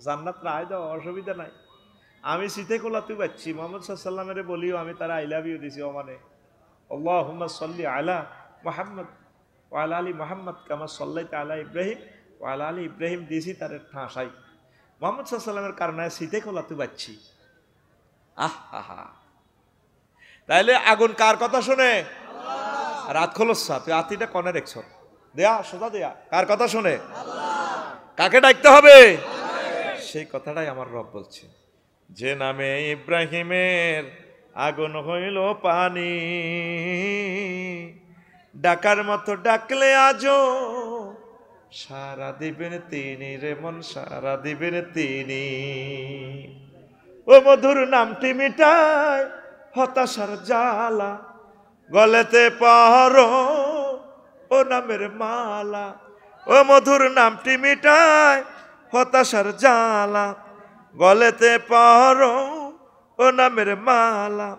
জান্নাত রায় দাও, অসুবিধা নাই। আমি শীতে খোলাতে পাচ্ছি, মোহাম্মদ সাল্লামের বলিও আমি তারা আই লাভ ইউ দিছি। ও মানে আল্লাহুম্মা সাল্লি আলা মুহাম্মদ ওয়া আলা আলি মুহাম্মদ কামা সাল্লাইতা আলা ইব্রাহিম ওয়া আলা আলি ইব্রাহিম দিছি তার ঠাঁসাই। মোহাম্মদ সাল্লামের কারণে শীতে খোলাতে পাচ্ছি। আহা, তাইলে আগুন কার কথা শুনে? রাত খোলসা তুই আতিটা কনে রেখছ দেয়া সোজা দেয়া, কার কথা শুনে? কাকে ডাকতে হবে? সেই কথাটাই আমার রব বলছে, যে নামে ইব্রাহিমের আগুন হইল পানি, ডাকার মতো ডাকলে আজও সারা দিবেন তিনি রে মন, সারা দিবেন তিনি। ও মধুর নামটি মিটায় হতাশার জ্বালা, গলেতে পরো ও নামের মালা। ও মধুর নামটি মিটায় হতাশার জ্বালা, গলেতে পরো ও নামের মালা।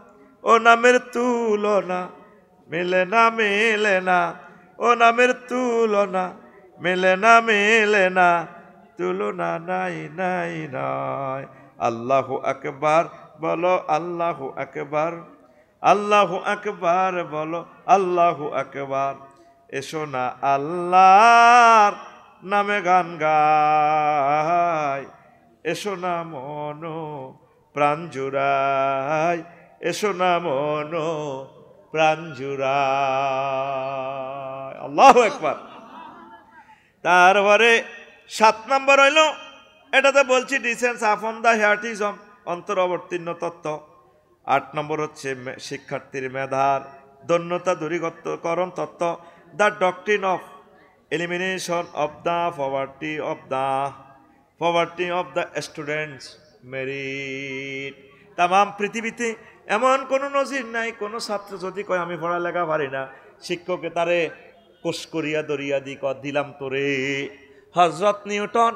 ও নামের তুলনা মেলে না, মেলে না, ও নামের তুলনা মেলে না, মেলে না, তুলনা নাই নাই নাই। আল্লাহু আকবার বলো, আল্লাহু আকবার, আল্লাহু আকবার বলো, আল্লাহু আকবার। এসো না আল্লাহর নামে গান গাই, এসো না মন প্রাণ জুড়াই, এসো না মন প্রাণ জুড়াই। আল্লাহু আকবার। তারপরে 7 নম্বর হইল, এটাতে বলছি ডিসেন্স আপন দা হিয়ার্টিজম, অন্তরবর্তীর্ণ তত্ত্ব। 8 নম্বর হচ্ছে শিক্ষার্থীর মেধার দন্যতা দূরীকরণ তত্ত্ব, the doctrine of elimination of the poverty of the students merit. তাম পৃথিবীতে এমন কোনো নজির নাই, কোনো ছাত্র যদি কয় আমি পড়ালেখা পারি না, শিক্ষকে তারে কোষ করিয়া দরিয়া দিলাম তোরে। হজরত নিউটন,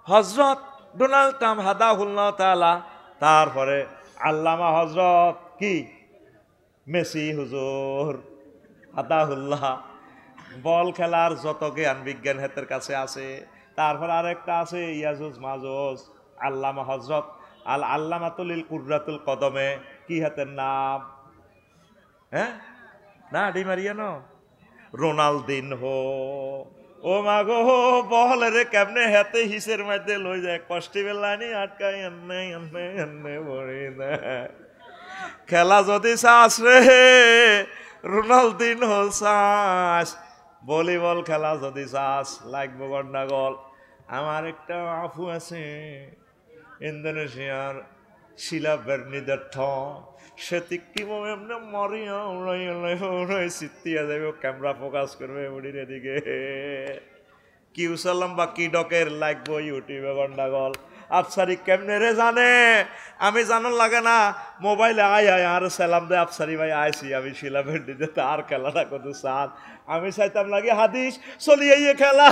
হজরত ডোনাল্ড ট্রাম্প হাদাহুল্লাহ তাআলা, তারপরে আল্লামা হজরত কি মেসি হুজুর হাদাহুল্লাহ, বল খেলার যত জ্ঞান বিজ্ঞান হাতের কাছে আছে। তারপর আরেকটা আছে ইয়াজুজ মাজুজ, আল্লামা হজরত আল্লামাতুল কুররাতুল কদমে, কি হাতের নাম? হ্যাঁ না ডিমারিয়ানো রোনালদিনহো। ও মাগো বল রে কেমনে হাতে হিসের মধ্যে লই যায়, কষ্টি বেলানি আটকাই এনে এনে এনে বড়ি না। খেলা যদি চাস রে রোনালদিনহো চাস, ভলিবল খেলা যদি চাস লাগবো গন্ডাগোল। আমার একটা আফু আছে ইন্দোনেশিয়ার শিলা বের্নিদার্থ, সে কিভাবে এমনি মরিয়া উড়াই সিটিয়া যাবে, ক্যামেরা ফোকাস করবে উড়ির এদিকে। কি উসালাম বা কি ডকের লাগবো ইউটিউবে গন্ডাগোল। আফসারি কেমনে রে জানে, আমি জানার লাগে না, মোবাইলে আয় আর সালাম দে আফসারি ভাই আইসি আমি শিলা বের্নিতে, তার খেলাটা কত সাল। আমি চাইতাম লাগি হাদিস চলিয়ে খেলা,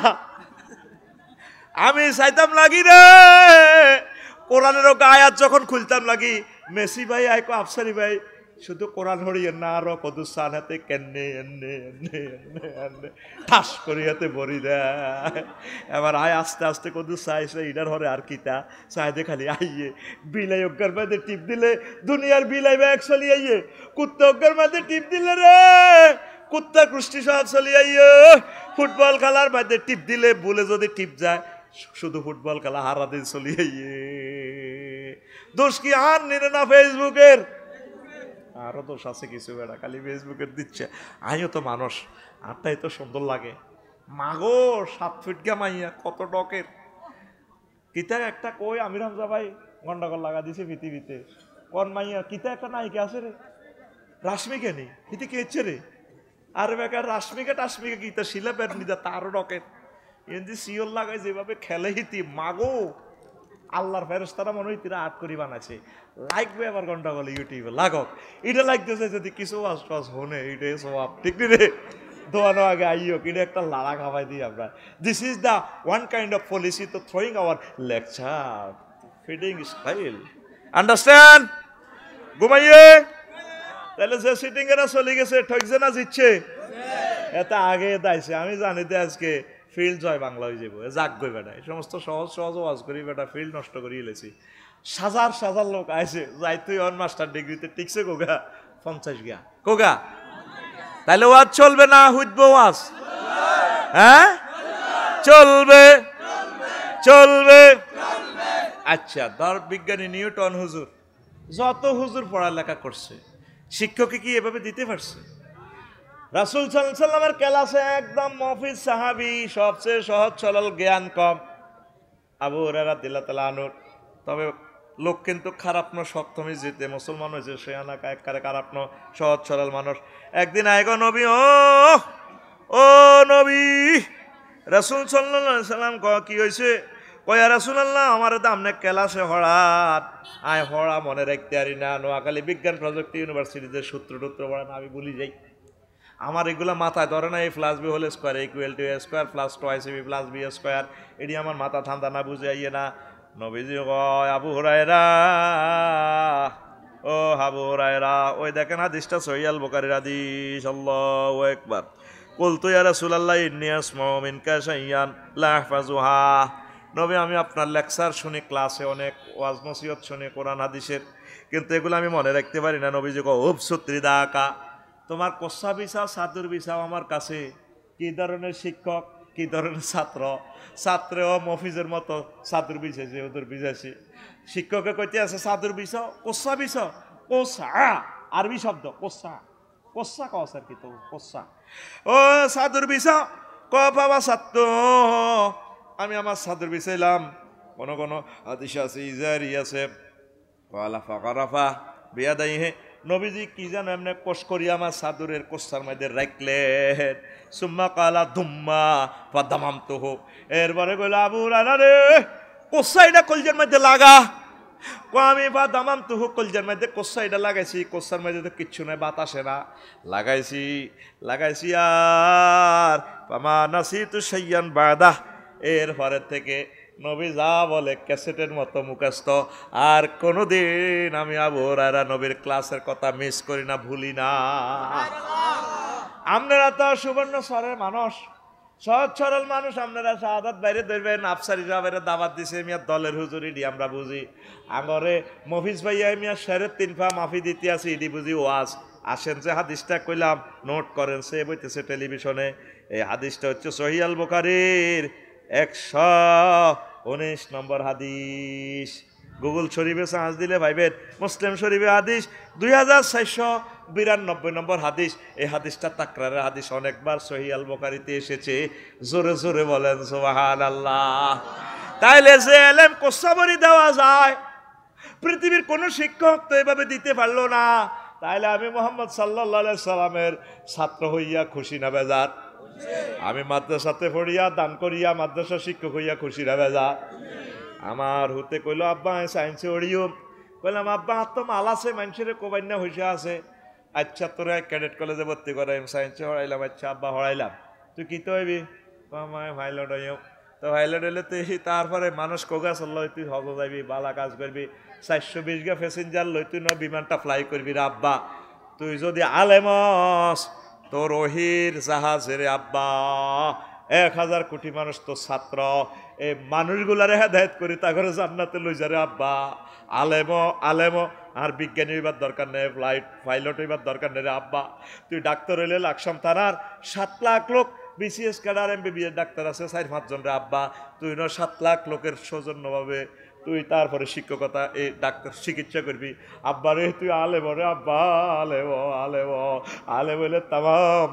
আমি চাইতাম লাগি রে কোরআনের আয়াত যখন খুলতাম লাগি, মেসি ভাই আইকো আফসারি ভাই শুধু কোরআন হরিয়ে না, আরো কত সান হাতে কেনে এনে এনে এনে এনে ঠাস করি হাতে ভরি দেয়। এবার আয় আস্তে আস্তে কত চাইছে ইডার হরে আর কিতা চাইতে খালি আইয়ে বিলাই অজ্ঞার মধ্যে টিপ দিলে দুনিয়ার বিলাই ব্যাগ চলি আইয়ে, কুত্তা অজ্ঞার মধ্যে টিপ দিলে রে কুত্তা কুষ্টি সব চলি আইয়ে। ফুটবল খেলার মধ্যে টিপ দিলে বলে যদি টিপ যায়, শুধু ফুটবল খেলা হারা দিন চলি আইয়ে। দোষ কি আর নিলে না ফেসবুকের? আরো দোষ আছে কিছু, বেড়া খালি ফেসবুকের দিচ্ছে। আমিও তো মানুষ, আরটাই তো সুন্দর লাগে। মাগো 7 ফিট গা মাইয়া কত ডকের কিতা একটা কই আমির হামজা ভাই গন্ডগোল লাগা দিছে পৃথিবীতে। কোন মাইয়া কিতা একটা নায়িকা আছে রে, রাশ্মিকা নেই হিতে কে হচ্ছে রে? আর বেকার রাশ্মিকা টাশ্মিকা কিতা শিলা বের নিদা তারও ডকের এমনি সিওর লাগাই যেভাবে খেলে হিতি। মাগো আল্লাহর ফেরেশতারা মনে হয় তিরা আট করি বানাইছে। লাগবে আবার গন্ডগোল ইউটিউবে লাগক, এটা লাগতেছে যদি কিছু ওয়াজ টাজ হনে এটাই সব ঠিক নি রে। দোয়ানো আগে আইও কিন্তু একটা লাড়া খাওয়াই দিই আমরা। This is the one kind of policy to throwing our lecture feeding style, understand? ঘুমাইয়ে তাহলে যে সিটিং এরা চলে গেছে ঠকছে না জিতছে? এটা আগে দাইছে আমি জানি তো আজকে ফিল্ড জয় বাংলা হয়ে যাবো, যাক গই বেটা এই সমস্ত সহজ সহজ ওয়াজ করি বেটা ফিল্ড নষ্ট করিয়ে লেছি। সাজার সাজার লোক আইছে যাই তুই অন মাস্টার ডিগ্রিতে টিকছে কোগা 50 গা কোগা, তাহলে ওয়াজ চলবে না হুইতবো ওয়াজ? হ্যাঁ চলবে চলবে। আচ্ছা ধর বিজ্ঞানী নিউটন হুজুর, যত হুজুর পড়ালেখা করছে শিক্ষকে কি এভাবে দিতে পারছে? রাসূল সাল্লাল্লাহু আলাইহি ওয়াসাল্লামের ক্লাসে একদম মফিজ সাহাবী, সবচেয়ে সহজ সরল জ্ঞান কম, আবু হুরায়রা রাদিয়াল্লাহু তাআলা আনহু। তবে লোক কিন্তু খারাপ না, সপ্তমী যেতে মুসলমান হয়েছে সে এলাকা একবারে খারাপ না, সহজ সরল মানুষ। একদিন আইগো নবী, ও নবী, রাসূল সাল্লাল্লাহু আলাইহি সাল্লাম কি হয়েছে? কয়া রাসূলুল্লাহ আমার তো আমনে ক্লাসে হড়াত আয় হড়া মনে রাখতে পারি না, নোয়াখালী বিজ্ঞান প্রযুক্তি ইউনিভার্সিটিতে সূত্র টুত্র পড়ান আমি ভুলি যাই, আমার এগুলো মাথায় ধরে না। A plus B whole square equal to A square plus twice B plus B square, এটি আমার মাথা ঠান্ডা না বুঝে আইয়ে না। নবীজি কয় আবু হুরায়রা, ও আবু হুরায়রা, ওই দেখেন হাদিসটা সহিহ আল বুখারীর হাদিস। আল্লাহু আকবার। কুলতু ইয়া রাসূলুল্লাহ ইন্নী আসমাউ মিনকা শাইয়ান লা আহফাজুহা। নবী আমি আপনার লেকচার শুনি, ক্লাসে অনেক ওয়াজ নসিহত শুনি কোরআন হাদিসের, কিন্তু এগুলো আমি মনে রাখতে পারি না। নবীজি কয় উব সুত্রি দাকা, তোমার কোসা বিছাও সাদুর বিছাও আমার কাছে। কি ধরনের শিক্ষক কি ধরনের ছাত্র, ছাত্রেও মফিজের মতো সাদুর বিছাইছে ওদের বিছাইছে। শিক্ষকে কইতে আছে সাদুর বিছাও কোসা বিছাও, কোসা আরবি শব্দ কোসা, কোসা কস আর কি তো কোসা, ও সাদুর বিছাও ক বাবা ছাত্র আমি আমার সাদুর বিছাইলাম। কোন কোন হাদিস আছে ইজারি আছে ওয়ালা ফাকারাফা বিয়াদাইহি, নবীজি কি যেন এমনি কোষ করিয়া আমার সাদুরের কোষার মধ্যে রাখলেন। সুম্মা কালা দুম্মা ফাদামাম তো হোক, এরপরে কইল আবু হুরায়রা রে কোষাইটা কলজের মধ্যে লাগা। আমি ফাদামাম তো হোক কলজের মধ্যে কোষাইটা লাগাইছি, কোষার মধ্যে তো কিচ্ছু নাই, বাতাসে না, লাগাইছি লাগাইছি আর পামা নাসিতু শাইয়ান বাদা, এরপরের থেকে নবী যা বলে ক্যাসেটের মতো মুখস্থ। আর কোনোদিন আমি আবু হুরায়রা নবীর ক্লাসের কথা মিস করি না, ভুলি না। আপনারা তো সুবর্ণ স্বরের মানুষ, সহজ সরল মানুষ, আপনারা শাহাদাত বাইরে ধরবেন। আফসারি সাহেবের দাওয়াত দিছে মিয়া দলের হুজুরি ডি আমরা বুঝি, আগরে মফিজ ভাইয়া মিয়া শেরের 3 পা মাফি দিতে আছে ইডি বুঝি ওয়াজ। আসেন যে হাদিসটা কইলাম নোট করেন, সে বইতেছে টেলিভিশনে। এই হাদিসটা হচ্ছে সহিহ আল বুখারীর 119 নম্বর হাদিস। গুগল শরীফে সার্চ দিলে ভাইবেন মুসলিম শরীফে হাদিস 2492 নম্বর হাদিস। এই হাদিসটা তাকরারের হাদিস, অনেকবার সহিহ আল বুখারীতে এসেছে। জোরে জোরে বলেন সুবহানাল্লাহ। তাইলে যে এলেম কোসাবরি দেওয়া যায়, পৃথিবীর কোন শিক্ষক তো এভাবে দিতে পারলো না। তাইলে আমি মুহাম্মদ সাল্লাল্লাহু আলাইহি সাল্লামের ছাত্র হইয়া খুশি না বেজার? আমি মাদ্রাসাতে পড়িয়া দান করিয়া মাদ্রাসা শিক্ষক হইয়া খুশি না বেজার? আমার হতে কইল আব্বা সায়েন্সে পড়িও, কইলাম আব্বা তো মাল আছে মানুষের কোবাইনা হইসে আছে। আচ্ছা তোরা ক্যাডেট কলেজে ভর্তি করাইম, সায়েন্সে হড়াইলাম। আচ্ছা আব্বা হড়াইলাম, তুই কি তো হইবি? মায় ভাইলট হইও। তো ভাইলট হইলে তুই তারপরে মানুষ কোগা চলল, তুই হজ যাবি, বালা কাজ করবি, 420 গা প্যাসেঞ্জার লই তুই নয় বিমানটা ফ্লাই করবি রে আব্বা। তুই যদি আলেমস তোর ওহির জাহাজের আব্বা, 1000 কোটি মানুষ তো ছাত্র, এই মানুষগুলারে হেদায়েত করি তা করে জান্নাতে লই যারে আব্বা। আলেম আর বিজ্ঞানী হইবার দরকার নেই, পাইলট হইবার দরকার নেই রে আব্বা। তুই ডাক্তার হইলে লাকসাম থানার 7 লাখ লোক বিসিএস ক্যাডার এমবিবিএস ডাক্তার আছে 4-5 জন রে আব্বা। তুই 7 লাখ লোকের সৌজন্যভাবে তুই তারপরে শিক্ষকতা এই ডাক্তার চিকিৎসা করবি। আব্বা রে তুই আলে বরে আব্বা, আলে বলে তাম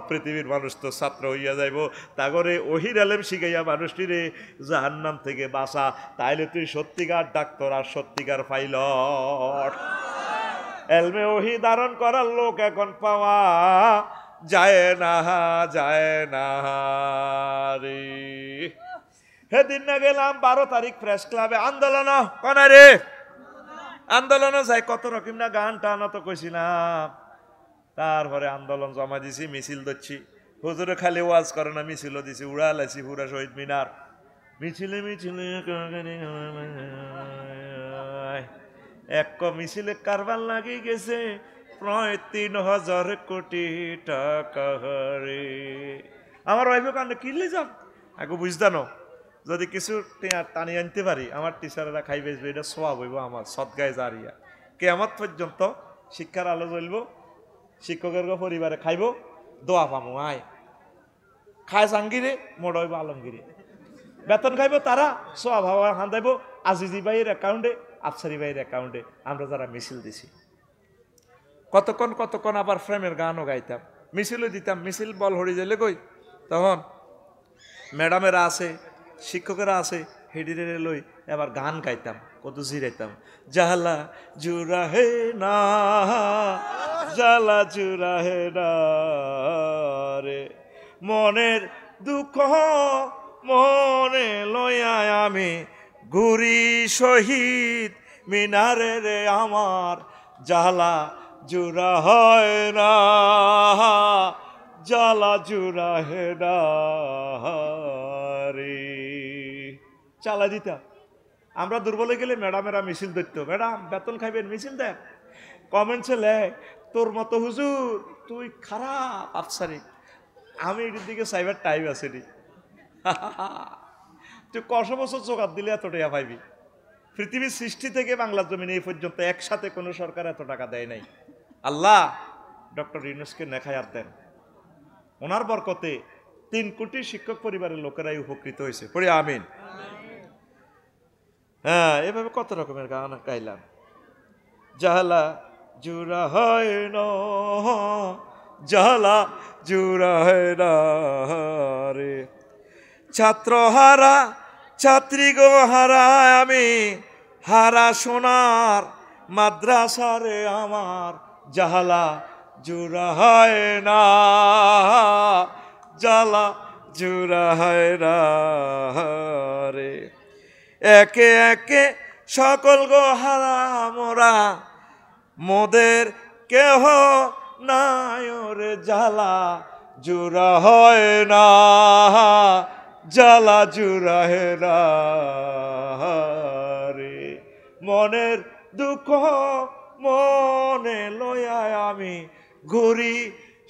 পৃথিবীর মানুষ তো ছাত্র হইয়া যাইব। তাগরে ওহির আলেম শিখাইয়া মানুষটি রে জাহান্নাম থেকে বাঁচা, তাইলে তুই সত্যিকার ডাক্তার আর সত্যিকার পাইলট। এলমে ওহি ধারণ করার লোক এখন পাওয়া যায় না রে। সেদিন না গেলাম 12 তারিখ প্রেস ক্লাবে আন্দোলন কনে রে, আন্দোলনে যাই কত রকম না গান টান তো কইছিলাম। তারপরে আন্দোলন জমা দিছি, মিছিল ধরছি। হুজুরে খালি ওয়াজ করে না, মিছিলও দিছি, উড়ালাইছি পুরা শহীদ মিনার। মিছিলে এক মিছিলে কারবার লাগি গেছে প্রায় 3000 কোটি টাকা রে। আমার ওয়াইফে কান্দে কিনলে যাম আগে বুঝদানো, যদি কিছু টানি আনতে পারি আমার টিচারেরা খাইবে, এটা সোয়াব হইব আমার সদগায় জারিয়া। কিয়ামত পর্যন্ত শিক্ষার আলো জ্বলব, শিক্ষকের পরিবারে খাইব, দোয়া পামো। আয় খায় জাঙ্গিরে মোড় হইব আলমগিরে, বেতন খাইব তারা, সোয়াব হাওয়া হান্দাইব আজিজি ভাইয়ের অ্যাকাউন্টে, আফসারি ভাইয়ের অ্যাকাউন্টে। আমরা যারা মিছিল দিছি কতক্ষণ আবার ফ্রেমের গানও গাইতাম, মিছিলও দিতাম। মিছিল বল হরি যাইলে কই তখন ম্যাডামেরা আছে, শিক্ষকেরা আছে, হেডিরে লই এবার গান গাইতাম, কত জিরাইতাম। জালা জুরা হে না, জালা জুরা হে না রে, মনের দুঃখ মনে লইয়া আমি ঘুরি শহীদ মিনারে রে, আমার জালা জুরা হয় না, জালা জুরা হে না রে। চালা দিতাম। আমরা দুর্বলে গেলে ম্যাডামেরা মিছিল ধরতো, ম্যাডাম বেতন খাইবেন মিছিল দেন। কমেন্টসে লেখ তোর মতো হুজুর তুই খারাপ আফসারি। আমি এটির দিকে সাইবার টাইম আছে নি। তুই কশো বছর জোগাড় দিলে এত টাকা পাইবি। পৃথিবীর সৃষ্টি থেকে বাংলার জমিনে এই পর্যন্ত একসাথে কোনো সরকার এত টাকা দেয় নাই। আল্লাহ ডক্টর ইউনূসকে নেখায়াত দেন, ওনার বরকতে 3 কোটি শিক্ষক পরিবারের লোকেরাই উপকৃত হয়েছে। পড়ি আমিন। হ্যাঁ, এভাবে কত রকমের গান গাইলাম। জালা জুরা হয় না, জালা জুরা হয় না রে, ছাত্র হারা ছাত্রী গো হারা আমি, হারা সোনার মাদ্রাসা রে আমার, জালা জুরা হয় না, জালা জুরা হয় না রে। একে একে সকল গো হারা মোরা, মোদের কেহ নাই রে, জালা জুরা হয় না, জালা জুরা হে না রে। মনের দুঃখ মনে লইয়া আমি ঘুরি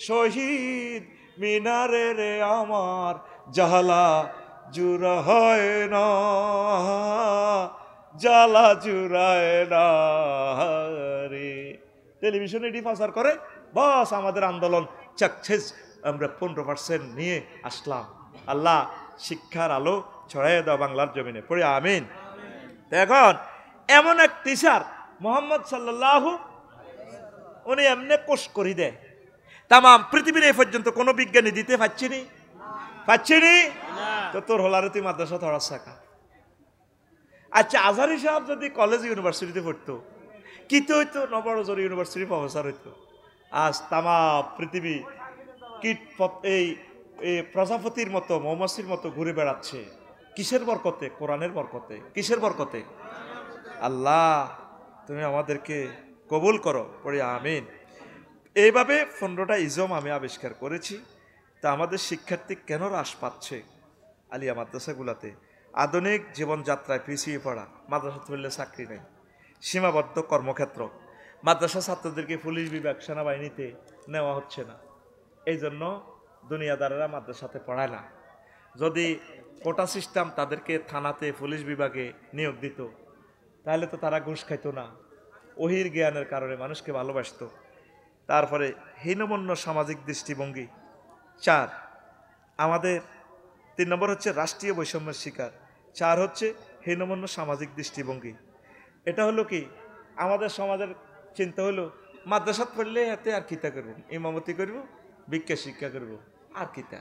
শহীদ মিনারে রে, আমার জালা জুরা হয় না, জালা জুরায় না রে। টেলিভিশনে এটি প্রচার করে, বাস আমাদের আন্দোলন চাকছেস, আমরা 15% নিয়ে আসলাম। আল্লাহ শিক্ষার আলো ছড়াইয়া দাও বাংলার জমিনে। পড়ি আমিন। এখন এমন এক টিচার মোহাম্মদ সাল্লাল্লাহু, উনি এমনি কোষ করি দেয় তাম পৃথিবীর এই পর্যন্ত কোনো বিজ্ঞানী দিতে পারছিনি, তো তোর হলারে তুই মাদ্রাসা ধরার শাখা। আচ্ছা, আজহারি সাহেব যদি কলেজ ইউনিভার্সিটিতে পড়তো কি তো হইতো, নবরজর ইউনিভার্সিটি প্রফেসর হইতো। আজ তামা পৃথিবী কীট এই প্রজাপতির মতো মৌমাছির মতো ঘুরে বেড়াচ্ছে। কিসের বরকতে? কোরআনের বরকতে। কিসের বরকতে? আল্লাহ তুমি আমাদেরকে কবুল করো। পড়ি আমিন। এইভাবে 15টা ইজম আমি আবিষ্কার করেছি। তা আমাদের শিক্ষার্থী কেন হ্রাস পাচ্ছে আলিয়া মাদ্রাসাগুলোতে? আধুনিক জীবনযাত্রায় পিছিয়ে পড়া, মাদ্রাসা তুললে চাকরি নেই, সীমাবদ্ধ কর্মক্ষেত্র, মাদ্রাসা ছাত্রদেরকে পুলিশ বিভাগ সেনাবাহিনীতে নেওয়া হচ্ছে না, এই জন্য দুনিয়াদারেরা মাদ্রাসাতে পড়ায় না। যদি কোটা সিস্টেম তাদেরকে থানাতে পুলিশ বিভাগে নিয়োগ দিত তাহলে তো তারা ঘুষ খাইতো না, ওহির জ্ঞানের কারণে মানুষকে ভালোবাসত। তারপরে হীনমন্য সামাজিক দৃষ্টিভঙ্গি। 4 আমাদের 3 নম্বর হচ্ছে রাষ্ট্রীয় বৈষম্যের শিকার। 4 হচ্ছে হীনমন্য সামাজিক দৃষ্টিভঙ্গি। এটা হলো কি আমাদের সমাজের চিন্তা হলো মাদ্রাসাত পড়লে হাতে আর কিতা করব, ইমামতি করব, ভিক্ষা শিক্ষা করব, আর কিতা।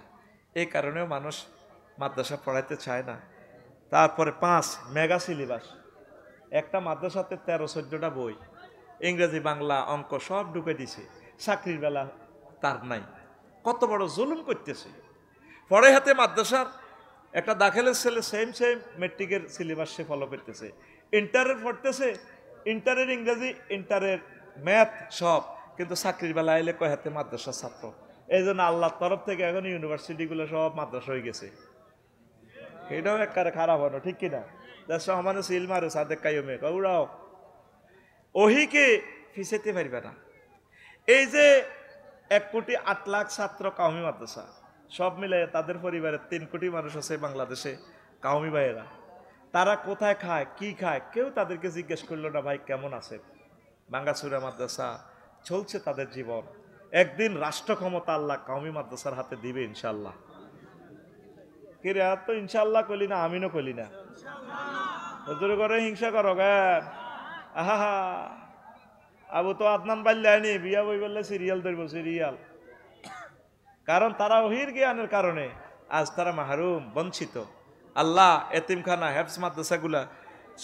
এই কারণেও মানুষ মাদ্রাসা পড়াইতে চায় না। তারপরে 5 মেগা সিলেবাস, একটা মাদ্রাসাতে 13-14টা বই, ইংরেজি বাংলা অঙ্ক সব ঢুকে দিছে, চাকরির বেলা তার নাই। কত বড় জুলুম করতেছে। পরে হাতে মাদ্রাসার একটা দাখিলের ছেলে সেম মেট্রিকের সিলেবাস সে ফলো করতেছে, ইন্টারের পড়তেছে, ইন্টারের ইংরেজি, ইন্টারের ম্যাথ সব, কিন্তু চাকরির বেলা এলে কয় হাতে মাদ্রাসার ছাত্র। এই জন্য আল্লাহর তরফ থেকে এখন ইউনিভার্সিটিগুলো সব মাদ্রাসা হয়ে গেছে। এটাও একবারে খারাপ হলো, ঠিক কিনা? যার সমানে সিল মারে সাদেক কাইমে কৌড়াও ওহিকে ফিসেতে পারবে না। এই যে 1,08,00,000 ছাত্র কাউমি মাদ্রাসা, সব মিলে তাদের পরিবারের 3 কোটি মানুষ আছে বাংলাদেশে, কাউমি ভাইয়েরা। তারা কোথায় খায়, কি খায়, কেউ তাদেরকে জিজ্ঞেস করলো না, ভাই কেমন আছে? ভাঙ্গাচুরা মাদ্রাসা চলছে তাদের জীবন। একদিন রাষ্ট্র ক্ষমতা আল্লাহ কাউমি মাদ্রাসার হাতে দিবে ইনশাল্লাহ। কিরে আর তো ইনশাল্লাহ কলি না, আমিনও কলি না। হুজুর করে হিংসা করো কেন? আহা, আবু তো আদনান বাল্যানি বিয়া বই বললে সিরিয়াল ধরব, সিরিয়াল। কারণ তারা ওহির জ্ঞানের কারণে আজ তারা মাহরুম, বঞ্চিত। আল্লাহ এতিমখানা, হেফজ মাদ্রাসাগুলা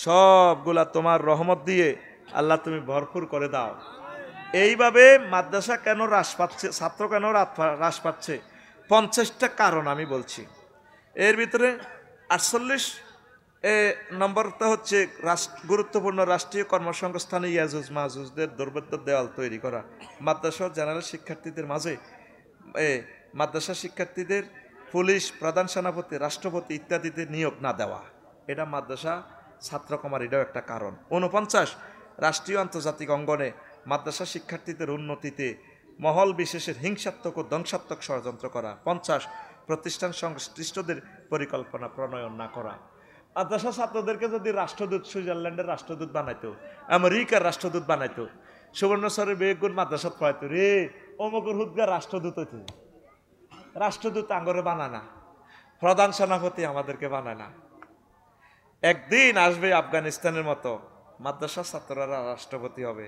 সবগুলা তোমার রহমত দিয়ে আল্লাহ তুমি ভরপুর করে দাও। এইভাবে মাদ্রাসা কেন হ্রাস পাচ্ছে, ছাত্র কেন হ্রাস পাচ্ছে, 50টা কারণ আমি বলছি। এর ভিতরে 48 নম্বরটা হচ্ছে গুরুত্বপূর্ণ রাষ্ট্রীয় কর্মসংস্থানে ইয়াজুজ মাহুজদের দুর্ভেদ্য দেওয়াল তৈরি করা। মাদ্রাসা জেনারেল শিক্ষার্থীদের মাঝে মাদ্রাসা শিক্ষার্থীদের পুলিশ, প্রধান সেনাপতি, রাষ্ট্রপতি ইত্যাদিতে নিয়োগ না দেওয়া, এটা মাদ্রাসা ছাত্র কমার এটাও একটা কারণ। 49 রাষ্ট্রীয় আন্তর্জাতিক অঙ্গনে মাদ্রাসা শিক্ষার্থীদের উন্নতিতে মহল বিশেষের হিংসাত্মক ও ধ্বংসাত্মক ষড়যন্ত্র করা। 50 প্রতিষ্ঠান সংশ্লিষ্টদের পরিকল্পনা প্রণয়ন না করা। মাদ্রাসা ছাত্রদেরকে যদি রাষ্ট্রদূত, সুইজারল্যান্ডের রাষ্ট্রদূত বানাইতো, আমেরিকার রাষ্ট্রদূত বানাইতো, সুবর্ণচরের বেগুন মাদ্রাসাত পড়াইতো, রে অমুকের হুদগার রাষ্ট্রদূত হইতো। রাষ্ট্রদূত আঙ্গরে বানায় না, প্রধান সেনাপতি আমাদেরকে বানায় না। একদিন আসবে আফগানিস্তানের মতো মাদ্রাসা ছাত্ররা রাষ্ট্রপতি হবে।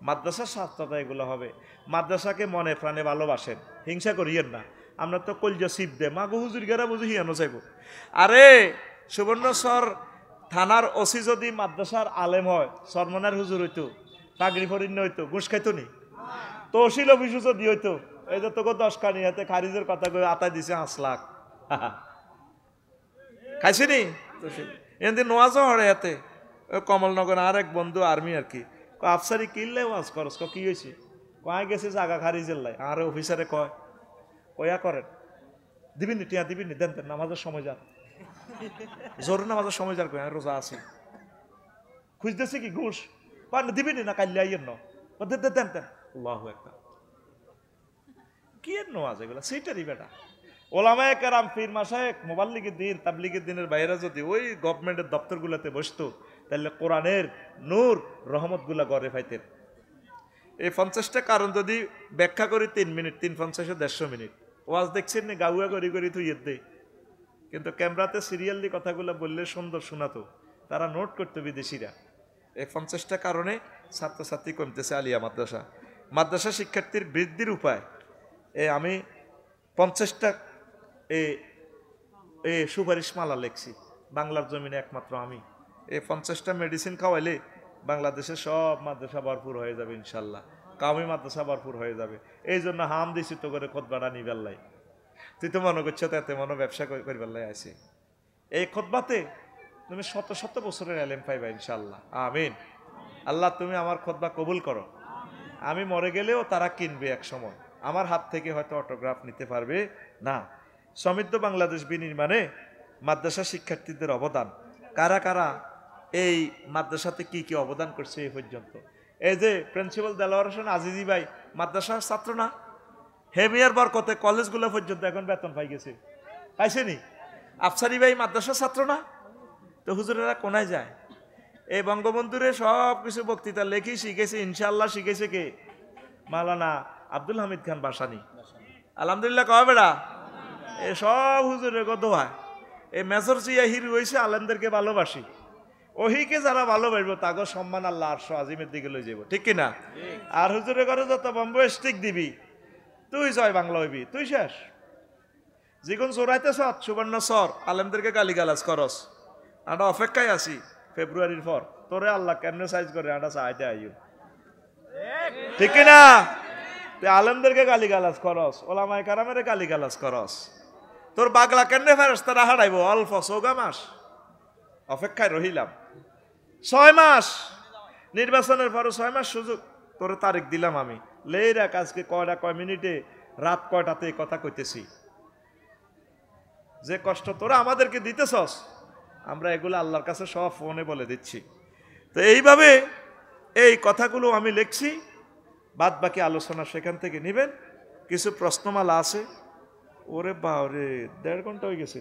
মাদ্রাসার ছাত্ররা এগুলো হবে। মাদ্রাসাকে মনে প্রাণে ভালোবাসেন, হিংসা করিয়েন না। আমরা তো কলজা সিপ দে মাগো হুজুর গেরা বুঝি হিয়ানো চাইব। আরে সুবর্ণচর থানার ওসি যদি মাদ্রাসার আলেম হয়, সরমনার হুজুর হইতো, পাগড়ি ফরিন্য হইতো, ঘুষ খাইতো নি? তহসিল অফিসও যদি হইতো, এই যে তোকে 10 কানি হাতে খারিজের কথা কই আতায় দিছে 5 লাখ খাইছি নি? এমনি নোয়াজও হরে হাতে। কমলনগর আর এক বন্ধু আর্মি আর কি, আফসারি কিনলে ওয়াজ করস, কি হয়েছে? কয় গেছে জাগা খারিজের লাই। আর অফিসারে কয় কয়া করেন, দিবিনি টিয়া দিবিনি, দেন দেন, নামাজের সময় যান, জোর নামাজের সময় যার কয় রোজা আছে, খুঁজতেছি কি ঘুষ, দিবিনি না কাল্লি আইয়ের ন, দেন দেন দেন। আল্লাহু আকবার, কি এর নোয়াজ এগুলা? সেইটারই বেটা। ওলামায়ে কেরাম, পীর মাশায়েখ, মুবাল্লিগের দিন, তাবলিগের দিনের বাইরে যদি ওই গভর্নমেন্টের দপ্তরগুলোতে বসতো, তাহলে কোরআনের নূর রহমতগুলা গড়ে পাইতেন। এই 50টা কারণ যদি ব্যাখ্যা করি 3 মিনিট, 350 150 মিনিট ওয়াজ দেখছেন নি, গাউয়া করি করি তুই দে। কিন্তু ক্যামেরাতে সিরিয়াল দিয়ে কথাগুলো বললে সুন্দর শোনাতো, তারা নোট করতো বিদেশিরা। এই 50টা কারণে ছাত্রছাত্রী কমতেছে আলিয়া মাদ্রাসা। মাদ্রাসা শিক্ষার্থীর বৃদ্ধির উপায় আমি 50টা সুপারিশ মালা লেখছি, বাংলার জমিনে একমাত্র আমি। এই 50টা মেডিসিন খাওয়াইলে বাংলাদেশে সব মাদ্রাসা ভরপুর হয়ে যাবে ইনশাল্লাহ, কাউমি মাদ্রাসা ভরপুর হয়ে যাবে। এই জন্য হাম দিছি তো করে খোদবাটা নিবেল্লাই, তুই তো মনে করছো তাতে মনে ব্যবসা করিবেল্লাই আছে। এই খোদবাতে তুমি শত শত বছরের এলেম পাইবা ইনশাল্লাহ, আমিন। আল্লাহ তুমি আমার খোদবা কবুল করো। আমি মরে গেলেও তারা কিনবে এক সময়, আমার হাত থেকে হয়তো অটোগ্রাফ নিতে পারবে না। সমৃদ্ধ বাংলাদেশ বিনির্মাণে মাদ্রাসা শিক্ষার্থীদের অবদান, কারা কারা এই মাদ্রাসাতে কি কি অবদান করছে এই পর্যন্ত? এই যে প্রিন্সিপাল দেলোয়ার হোসেন আজিজি ভাই মাদ্রাসার ছাত্র না? হেমিয়ার বরকতে কলেজগুলো পর্যন্ত এখন বেতন পাই গেছে, পাইছেনি? আফসারি ভাই মাদ্রাসার ছাত্র না? তো হুজুরেরা কোনায় যায়? এই বঙ্গবন্ধুরে সব কিছু বক্তৃতা লেখি শিখেছে ইনশাল্লাহ, শিখেছে কে? মাওলানা আব্দুল হামিদ খান বাসানি। আলহামদুলিল্লাহ কয় বেড়া? এ সব হুজুরের গত হয়। এই মেজর জিয়া হিরু হয়েছে আলেমদেরকে ভালোবাসি। ওহিকে যারা ভালোবাসবো তাকে সম্মান আল্লাহ আরশ আজিমের দিকে লই যাব, ঠিক কিনা? আর হুজুরে করে যত বম্বে স্টিক দিবি, তুই জয় বাংলা হইবি, তুই শেষ। যেগুন চোরাইতে সৎ সুবর্ণ সর আলেমদেরকে গালিগালাজ করস, আমরা অপেক্ষায় আছি ফেব্রুয়ারির পর তোরে আল্লাহ কেমনে সাইজ করে আমরা চাইতে আইও, ঠিক কিনা? তুই আলেমদেরকে গালিগালাজ করস, ওলামায়ে কারামের গালিগালাজ করস, তোর বাগলা কেমনে ফেরেশতারা হারাইব? অল্প 14 মাস অপেক্ষায় রহিলাম, 6 মাস নির্বাচনের পরে 6 মাস সুযোগ, তোর তারিখ দিলাম আমি, লেই রাখ আজকে কয়টা কয় মিনিটে রাত কয়টাতে কথা কইতেছি। যে কষ্ট তোরা আমাদেরকে দিতেছস আমরা এগুলো আল্লাহর কাছে সব ফোনে বলে দিচ্ছি। তো এইভাবে এই কথাগুলো আমি লিখছি, বাদ বাকি আলোচনা সেখান থেকে নেবেন। কিছু প্রশ্নমালা আছে, ওরে বাবা রে 1.5 ঘন্টা হয়ে গেছে।